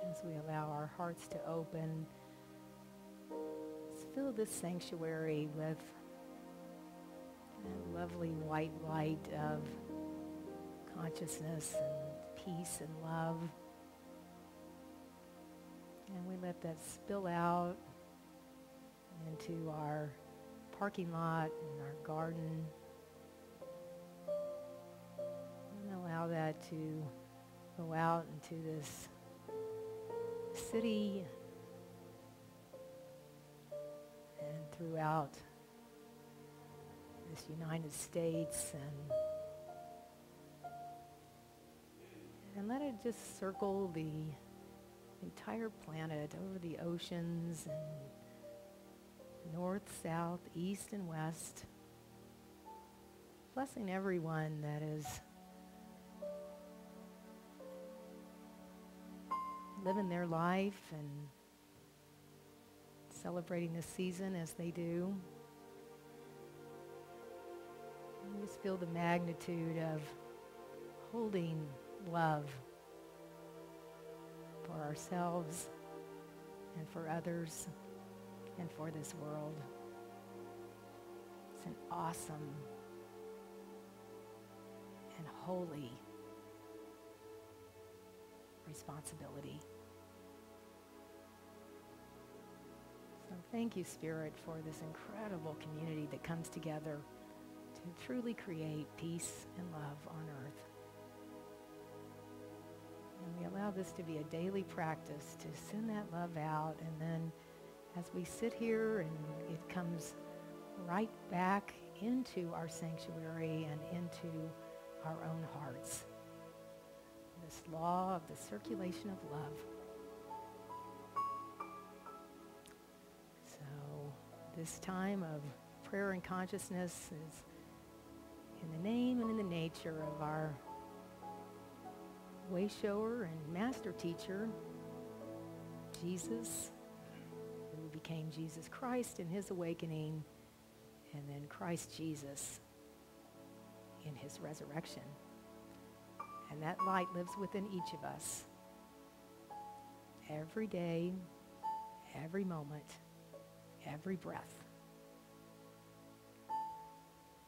As we allow our hearts to open, let's fill this sanctuary with that lovely white light of consciousness and peace and love. And we let that spill out into our parking lot and our garden. And allow that to go out into this city and throughout this United States, and let it just circle the entire planet, over the oceans and north, south, east, and west, blessing everyone that is living their life and celebrating this season as they do. And just feel the magnitude of holding love for ourselves and for others and for this world. It's an awesome and holy responsibility. So thank you, Spirit, for this incredible community that comes together to truly create peace and love on earth. And we allow this to be a daily practice to send that love out, and then as we sit here and it comes right back into our sanctuary and into our own hearts. This law of the circulation of love. So this time of prayer and consciousness is in the name and in the nature of our way shower and master teacher, Jesus, who became Jesus Christ in his awakening, and then Christ Jesus in his resurrection. And that light lives within each of us every day, every moment, every breath.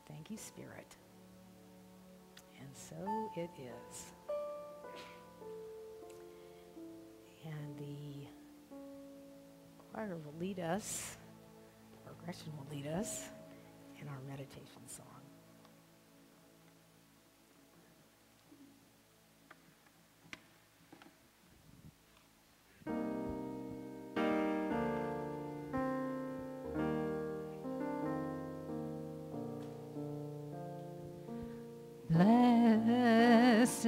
Thank you, Spirit. And so it is. And the choir will lead us, or Gretchen will lead us, in our meditation song. Blessed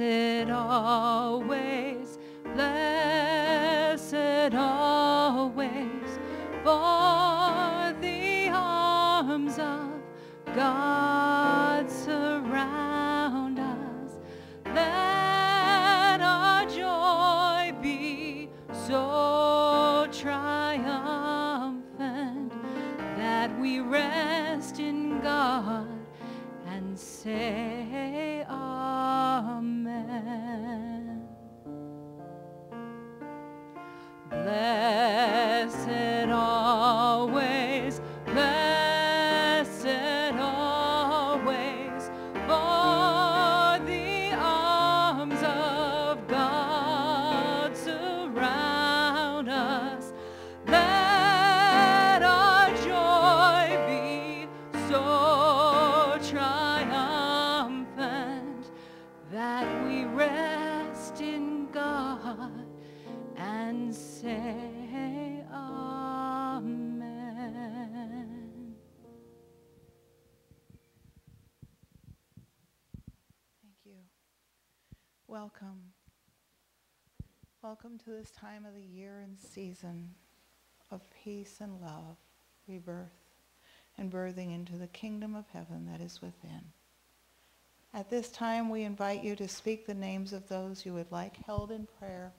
always, blessed always, for the arms of God surround us. Let our joy be so triumphant that we rest in God and say amen. Blessed always, blessed always, for the arms of God surround us. Let our joy be so triumphant that we rest in God and say amen. Thank you. Welcome. Welcome to this time of the year and season of peace and love, rebirth, and birthing into the kingdom of heaven that is within. At this time, we invite you to speak the names of those you would like held in prayer.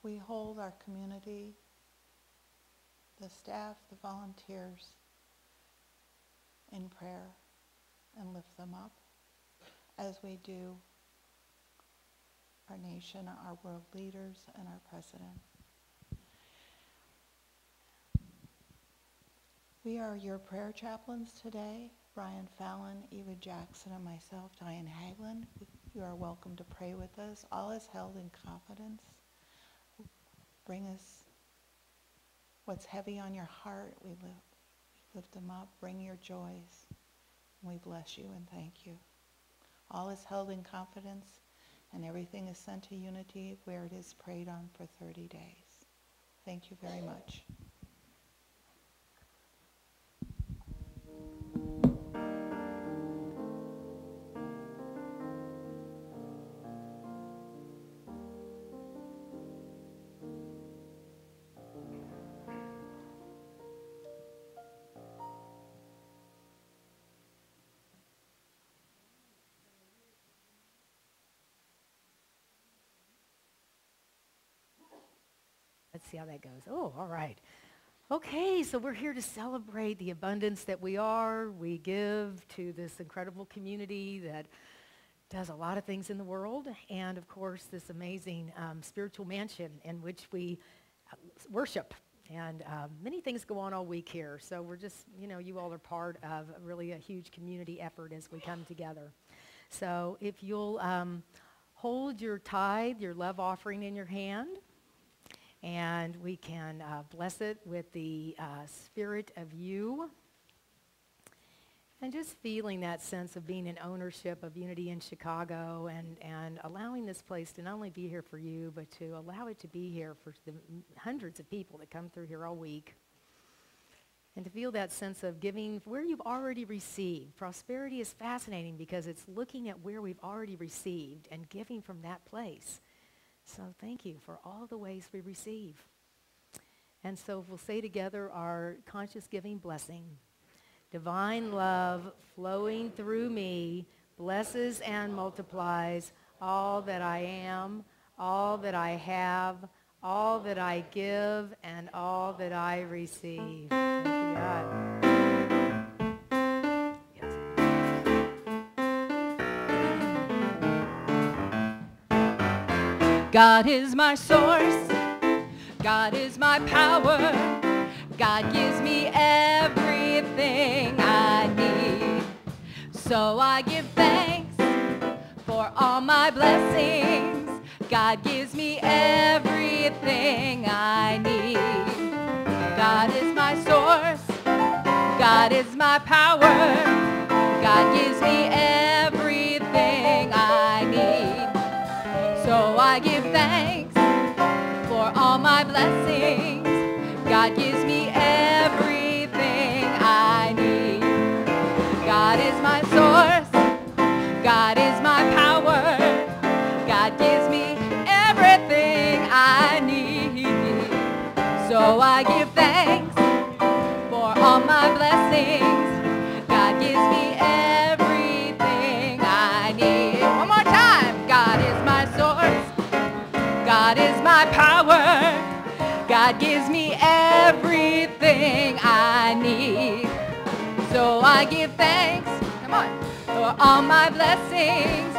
We hold our community, the staff, the volunteers, in prayer and lift them up as we do our nation, our world leaders, and our president. We are your prayer chaplains today, Brian Fallon, Eva Jackson, and myself, Diane Haglund. You are welcome to pray with us. All is held in confidence. Bring us what's heavy on your heart. We lift them up. Bring your joys. And we bless you and thank you. All is held in confidence, and everything is sent to Unity where it is prayed on for 30 days. Thank you very much. Let's see how that goes. Oh, all right. Okay, so we're here to celebrate the abundance that we are. We give to this incredible community that does a lot of things in the world, and of course this amazing spiritual mansion in which we worship. And many things go on all week here, so we're just, you all are part of really a huge community effort as we come together. So if you'll hold your tithe, your love offering in your hand, and we can bless it with the spirit of you. And just feeling that sense of being in ownership of Unity in Chicago, and allowing this place to not only be here for you, but to allow it to be here for the hundreds of people that come through here all week. and to feel that sense of giving where you've already received. Prosperity is fascinating because it's looking at where we've already received and giving from that place. So thank you for all the ways we receive. And so we'll say together our conscious giving blessing. Divine love flowing through me blesses and multiplies all that I am, all that I have, all that I give, and all that I receive. Thank you, God. Yes. God is my source. God is my power. God gives me everything I need. So I give thanks for all my blessings. God gives me everything I need. God is my source. God is my power. God gives me everything I need. So I give thanks for all my blessings. God gives me everything I need. God is my source. God is my power. God gives me everything I need. So I give thanks for all my blessings. God gives me everything I need. One more time. God is my source. God is my power. God gives me everything I need. So I give thanks, come on, for all my blessings.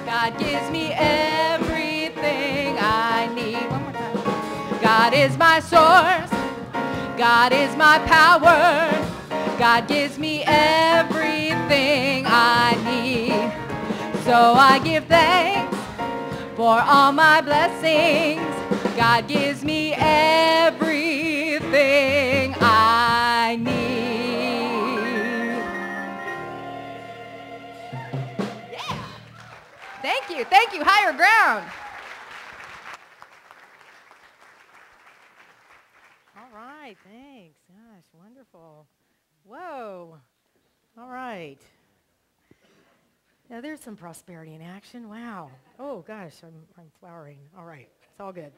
God gives me everything I need. One more time. God is my source. God is my power. God gives me everything I need. So I give thanks for all my blessings. God gives me everything I need. Yeah. Thank you. Thank you. Higher ground. All right, thanks. Gosh, wonderful. Whoa. All right. Now there's some prosperity in action. Wow. Oh gosh, I'm flowering. All right, it's all good.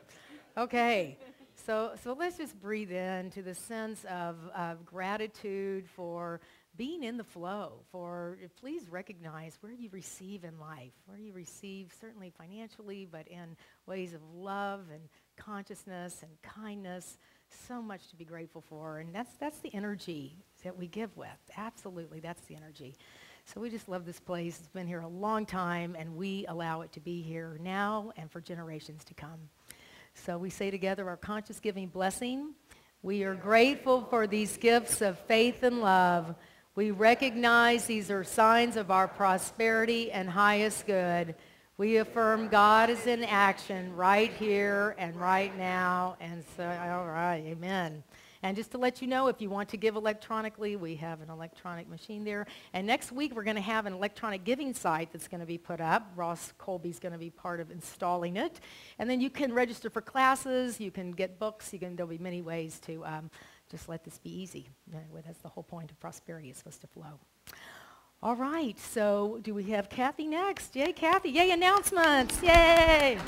Okay, so let's just breathe into the sense of gratitude for being in the flow. For please recognize where you receive in life, where you receive certainly financially, but in ways of love and consciousness and kindness. So much to be grateful for, and that's the energy that we give with. Absolutely, that's the energy. So we just love this place. It's been here a long time, and we allow it to be here now and for generations to come. So we say together our conscious giving blessing. We are grateful for these gifts of faith and love. We recognize these are signs of our prosperity and highest good. We affirm God is in action right here and right now. And so, all right, amen. And just to let you know, if you want to give electronically, we have an electronic machine there. And next week, we're going to have an electronic giving site that's going to be put up. Ross Colby's going to be part of installing it. And then you can register for classes. You can get books. There'll be many ways to just let this be easy. That's the whole point of prosperity. It's supposed to flow. All right, so do we have Kathy next? Yay, Kathy. Yay, announcements. Yay.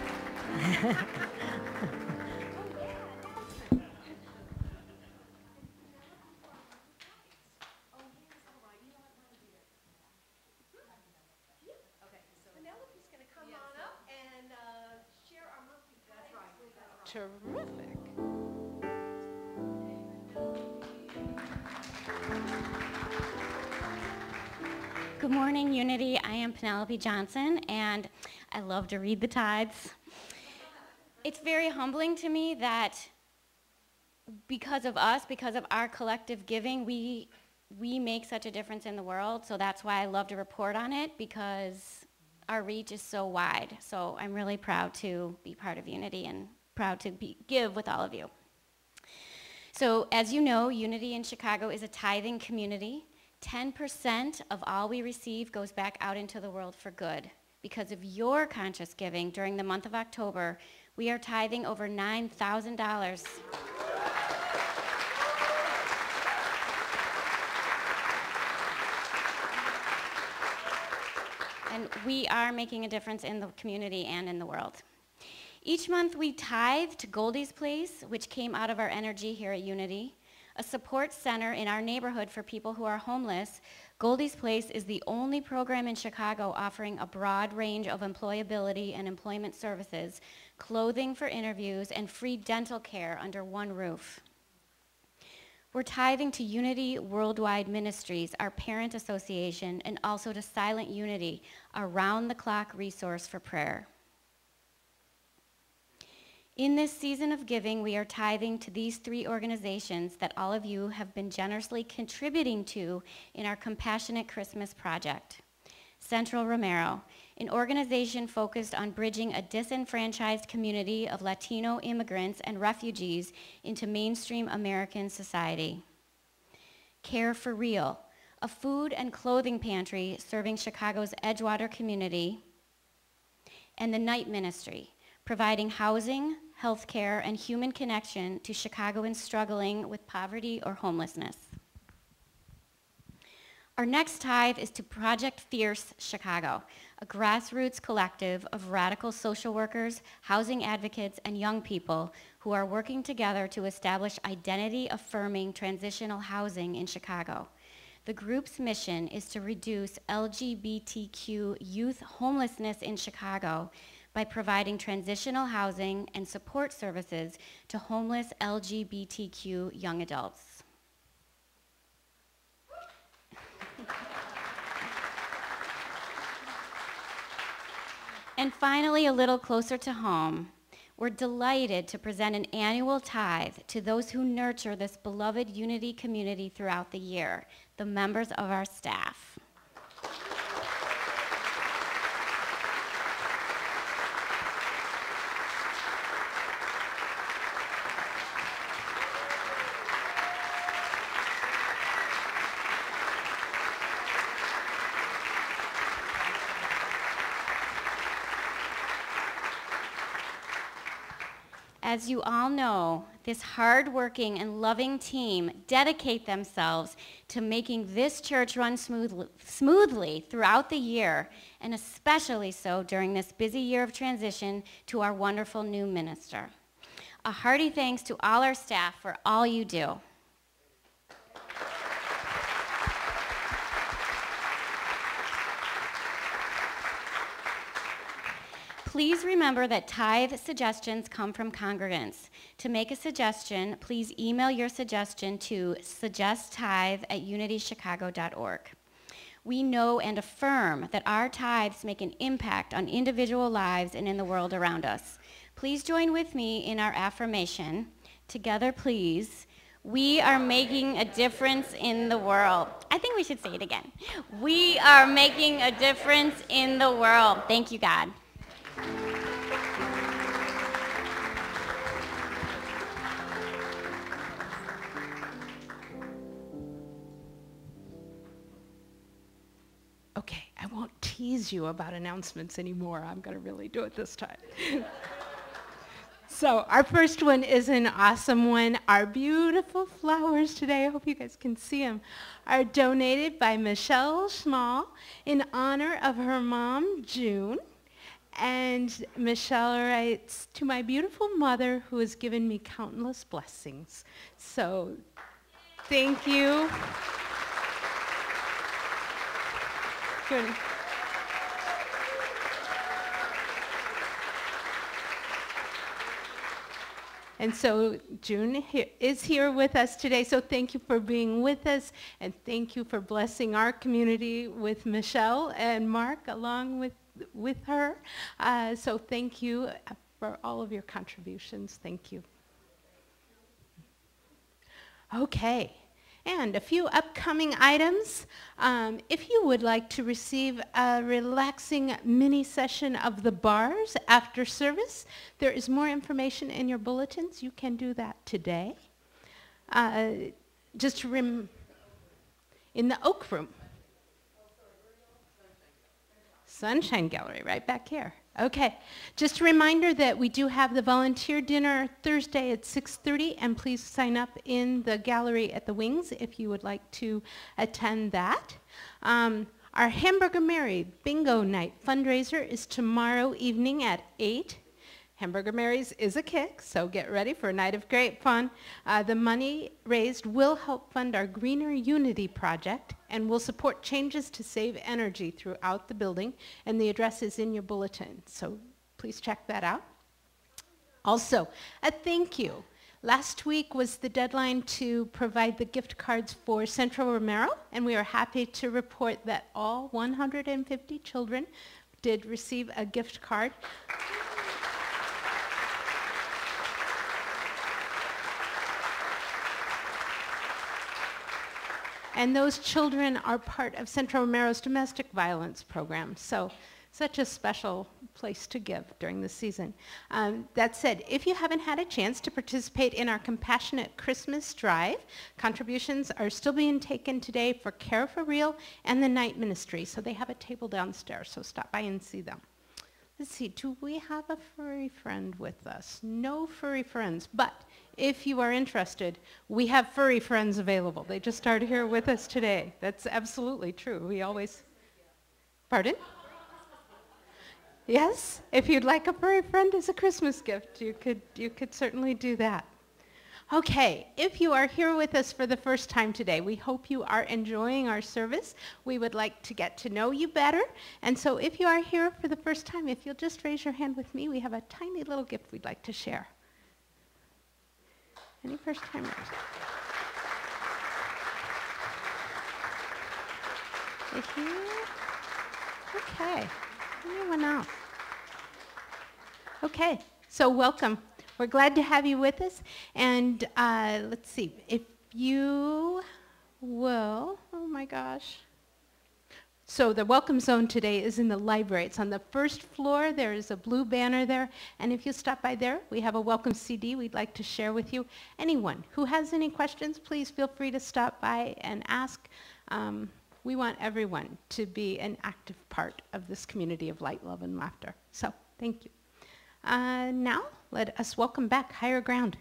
Terrific. Good morning, Unity. I am Penelope Johnson, and I love to read the tithes. It's very humbling to me that because of us, because of our collective giving, we make such a difference in the world. So that's why I love to report on it, because our reach is so wide. So I'm really proud to be part of Unity and proud to give with all of you. So as you know, Unity in Chicago is a tithing community. 10% of all we receive goes back out into the world for good. Because of your conscious giving during the month of October, we are tithing over $9,000. and we are making a difference in the community and in the world. Each month we tithe to Goldie's Place, which came out of our energy here at Unity, a support center in our neighborhood for people who are homeless. Goldie's Place is the only program in Chicago offering a broad range of employability and employment services, clothing for interviews, and free dental care under one roof. We're tithing to Unity Worldwide Ministries, our parent association, and also to Silent Unity, a round-the-clock resource for prayer. In this season of giving, we are tithing to these 3 organizations that all of you have been generously contributing to in our Compassionate Christmas project. Central Romero, an organization focused on bridging a disenfranchised community of Latino immigrants and refugees into mainstream American society. Care for Real, a food and clothing pantry serving Chicago's Edgewater community. And the Night Ministry, providing housing, healthcare, and human connection to Chicagoans struggling with poverty or homelessness. Our next tithe is to Project Fierce Chicago, a grassroots collective of radical social workers, housing advocates, and young people who are working together to establish identity-affirming transitional housing in Chicago. The group's mission is to reduce LGBTQ youth homelessness in Chicago by providing transitional housing and support services to homeless LGBTQ young adults. And finally, a little closer to home, we're delighted to present an annual tithe to those who nurture this beloved Unity community throughout the year, the members of our staff. As you all know, this hardworking and loving team dedicate themselves to making this church run smoothly throughout the year, and especially so during this busy year of transition to our wonderful new minister. A hearty thanks to all our staff for all you do. Please remember that tithe suggestions come from congregants. To make a suggestion, please email your suggestion to suggesttithe@unitychicago.org. We know and affirm that our tithes make an impact on individual lives and in the world around us. Please join with me in our affirmation. Together, please. We are making a difference in the world. I think we should say it again. We are making a difference in the world. Thank you, God. Okay, I won't tease you about announcements anymore. I'm going to really do it this time. So our first one is an awesome one. Our beautiful flowers today, I hope you guys can see them, are donated by Michelle Small in honor of her mom, June. And Michelle writes, "To my beautiful mother who has given me countless blessings." So thank you. Good. And so June is here with us today, so thank you for being with us, and thank you for blessing our community with Michelle and Mark along with her. So thank you for all of your contributions. Thank you. Okay. And a few upcoming items. If you would like to receive a relaxing mini session of the bars after service, there is more information in your bulletins. You can do that today. Just in the Oak Room. Sunshine Gallery, right back here. Okay, just a reminder that we do have the volunteer dinner Thursday at 6:30, and please sign up in the gallery at the wings if you would like to attend that. Our Hamburger Mary Bingo Night fundraiser is tomorrow evening at 8. Hamburger Mary's is a kick, so get ready for a night of great fun. The money raised will help fund our Greener Unity project and will support changes to save energy throughout the building, and the address is in your bulletin, so please check that out. Also, a thank you. Last week was the deadline to provide the gift cards for Central Romero, and we are happy to report that all 150 children did receive a gift card. And those children are part of Central Romero's domestic violence program. So such a special place to give during the season. That said, if you haven't had a chance to participate in our Compassionate Christmas Drive, contributions are still being taken today for Care for Real and the Night Ministry. So they have a table downstairs, so stop by and see them. Let's see, do we have a furry friend with us? No furry friends, but if you are interested, we have furry friends available. They just started here with us today. That's absolutely true. We always, pardon? Yes, if you'd like a furry friend as a Christmas gift, you could certainly do that. Okay, if you are here with us for the first time today, we hope you are enjoying our service. We would like to get to know you better. And so if you are here for the first time, if you'll just raise your hand with me, we have a tiny little gift we'd like to share. Any first timers? Right here? Okay. Anyone else? Okay, so welcome. We're glad to have you with us. And let's see, if you will, oh my gosh. So the welcome zone today is in the library. It's on the first floor. There is a blue banner there. And if you stop by there, we have a welcome CD we'd like to share with you. Anyone who has any questions, please feel free to stop by and ask. We want everyone to be an active part of this community of light, love, and laughter. So thank you. Now, let us welcome back Higher Ground.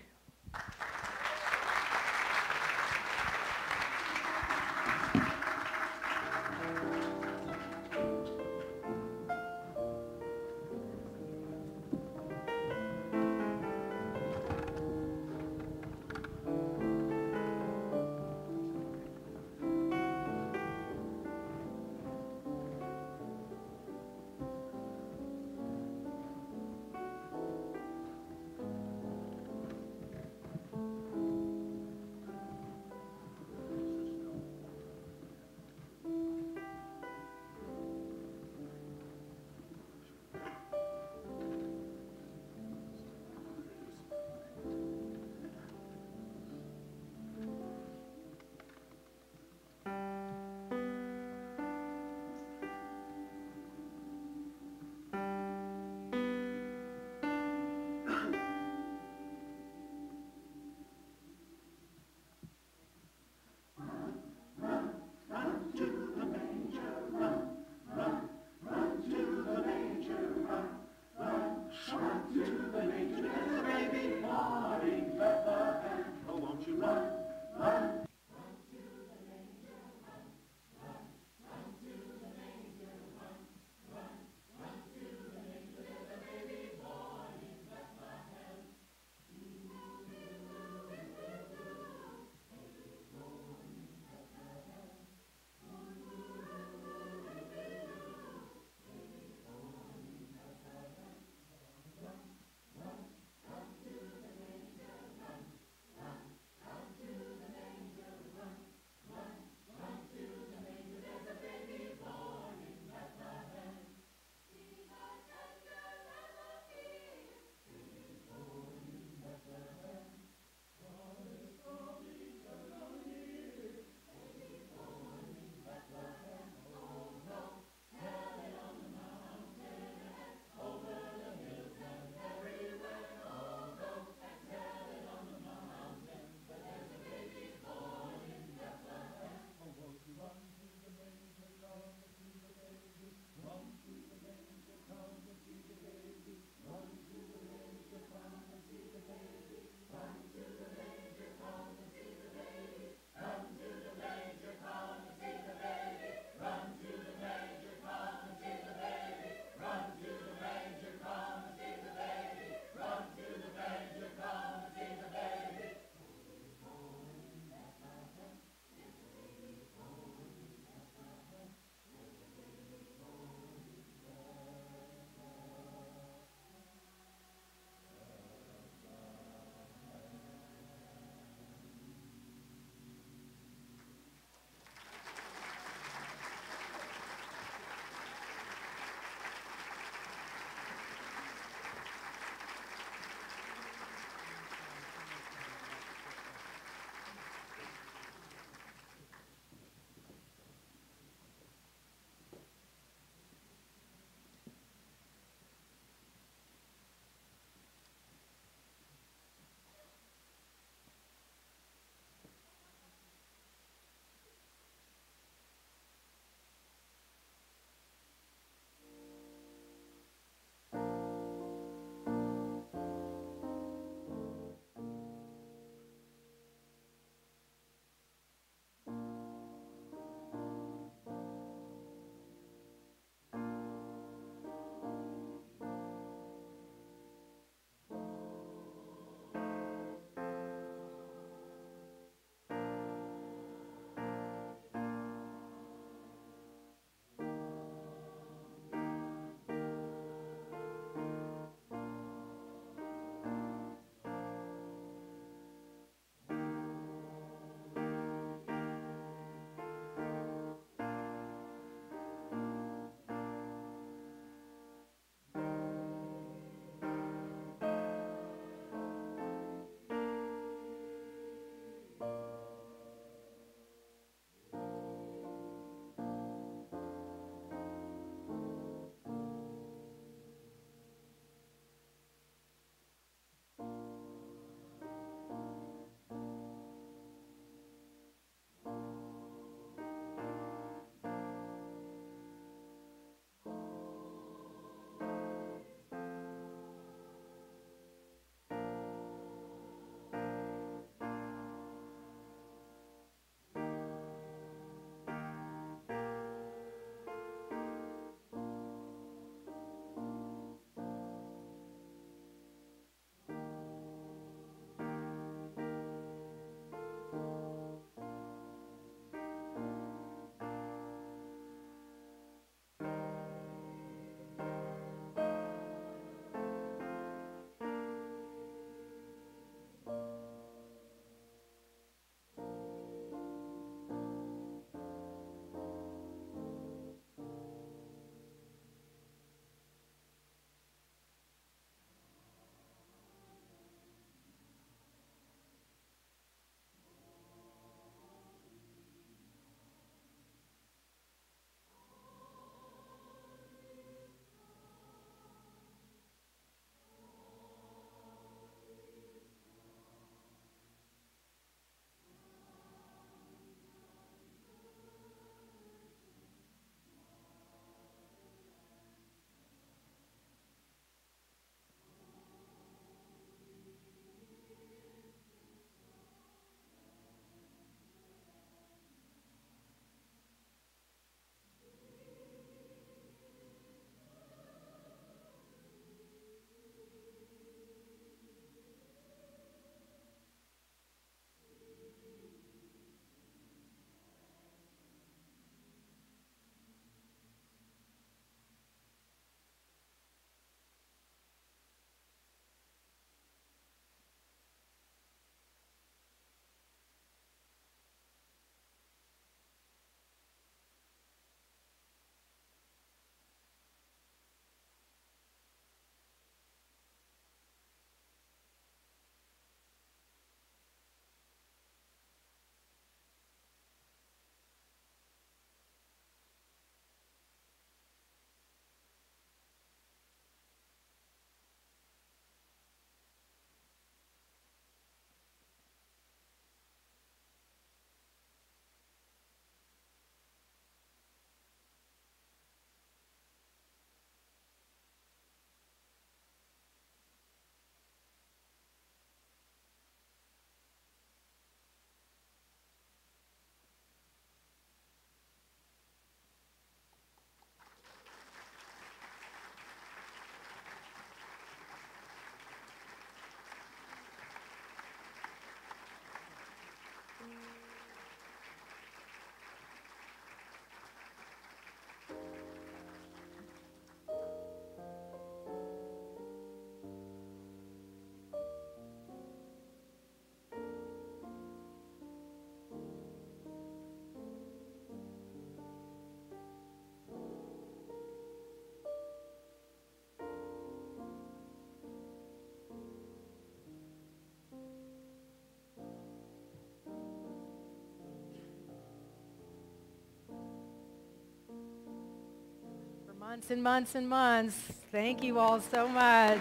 Months and months and months. Thank you all so much.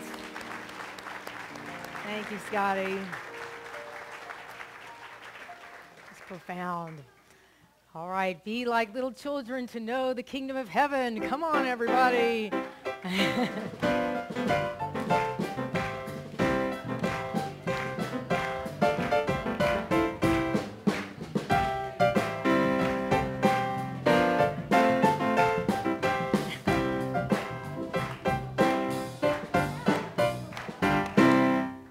Thank you, Scotty. It's profound. All right, be like little children to know the kingdom of heaven. Come on, everybody.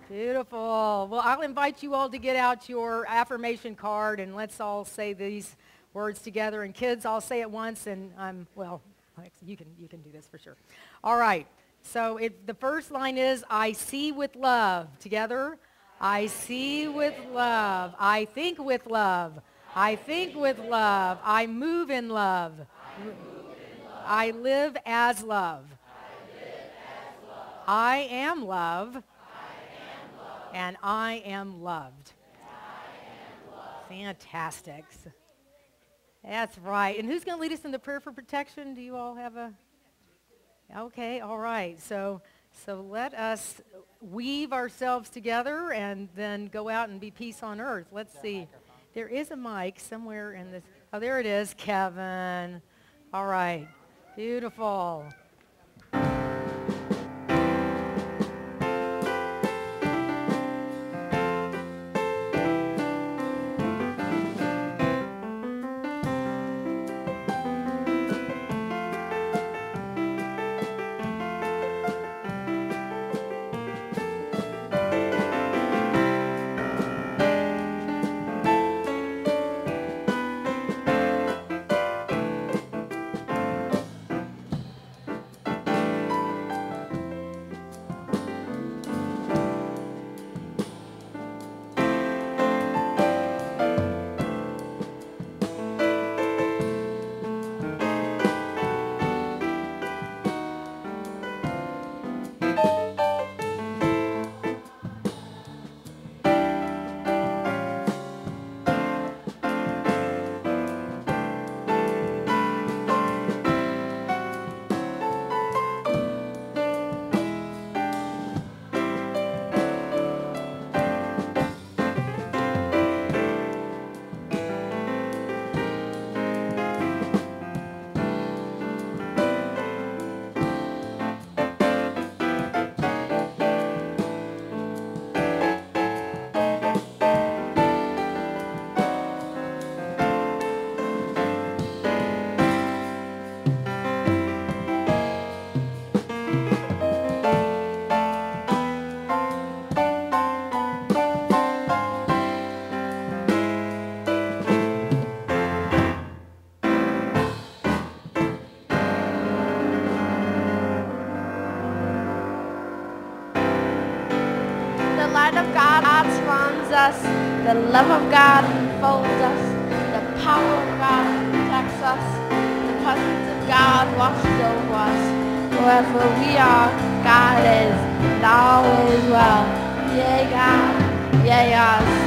Beautiful. Well, I'll invite you all to get out your affirmation card and let's all say these words together. And kids, I'll say it once and you can do this for sure. All right. So the first line is, I see with love. Together. I see with love. I think with love. I think with love. I move in love. I live as love. I am love. And I am loved. Fantastic. That's right. And who's going to lead us in the prayer for protection? Do you all have a? Okay, all right. So let us weave ourselves together and then go out and be peace on earth. Let's see. There is a mic somewhere in this. Oh, there it is, Kevin. All right. Beautiful. Us, the love of God enfolds us, the power of God protects us, the presence of God washes over us. Wherever we are, God is, and all is well. Yea, God, yea, us.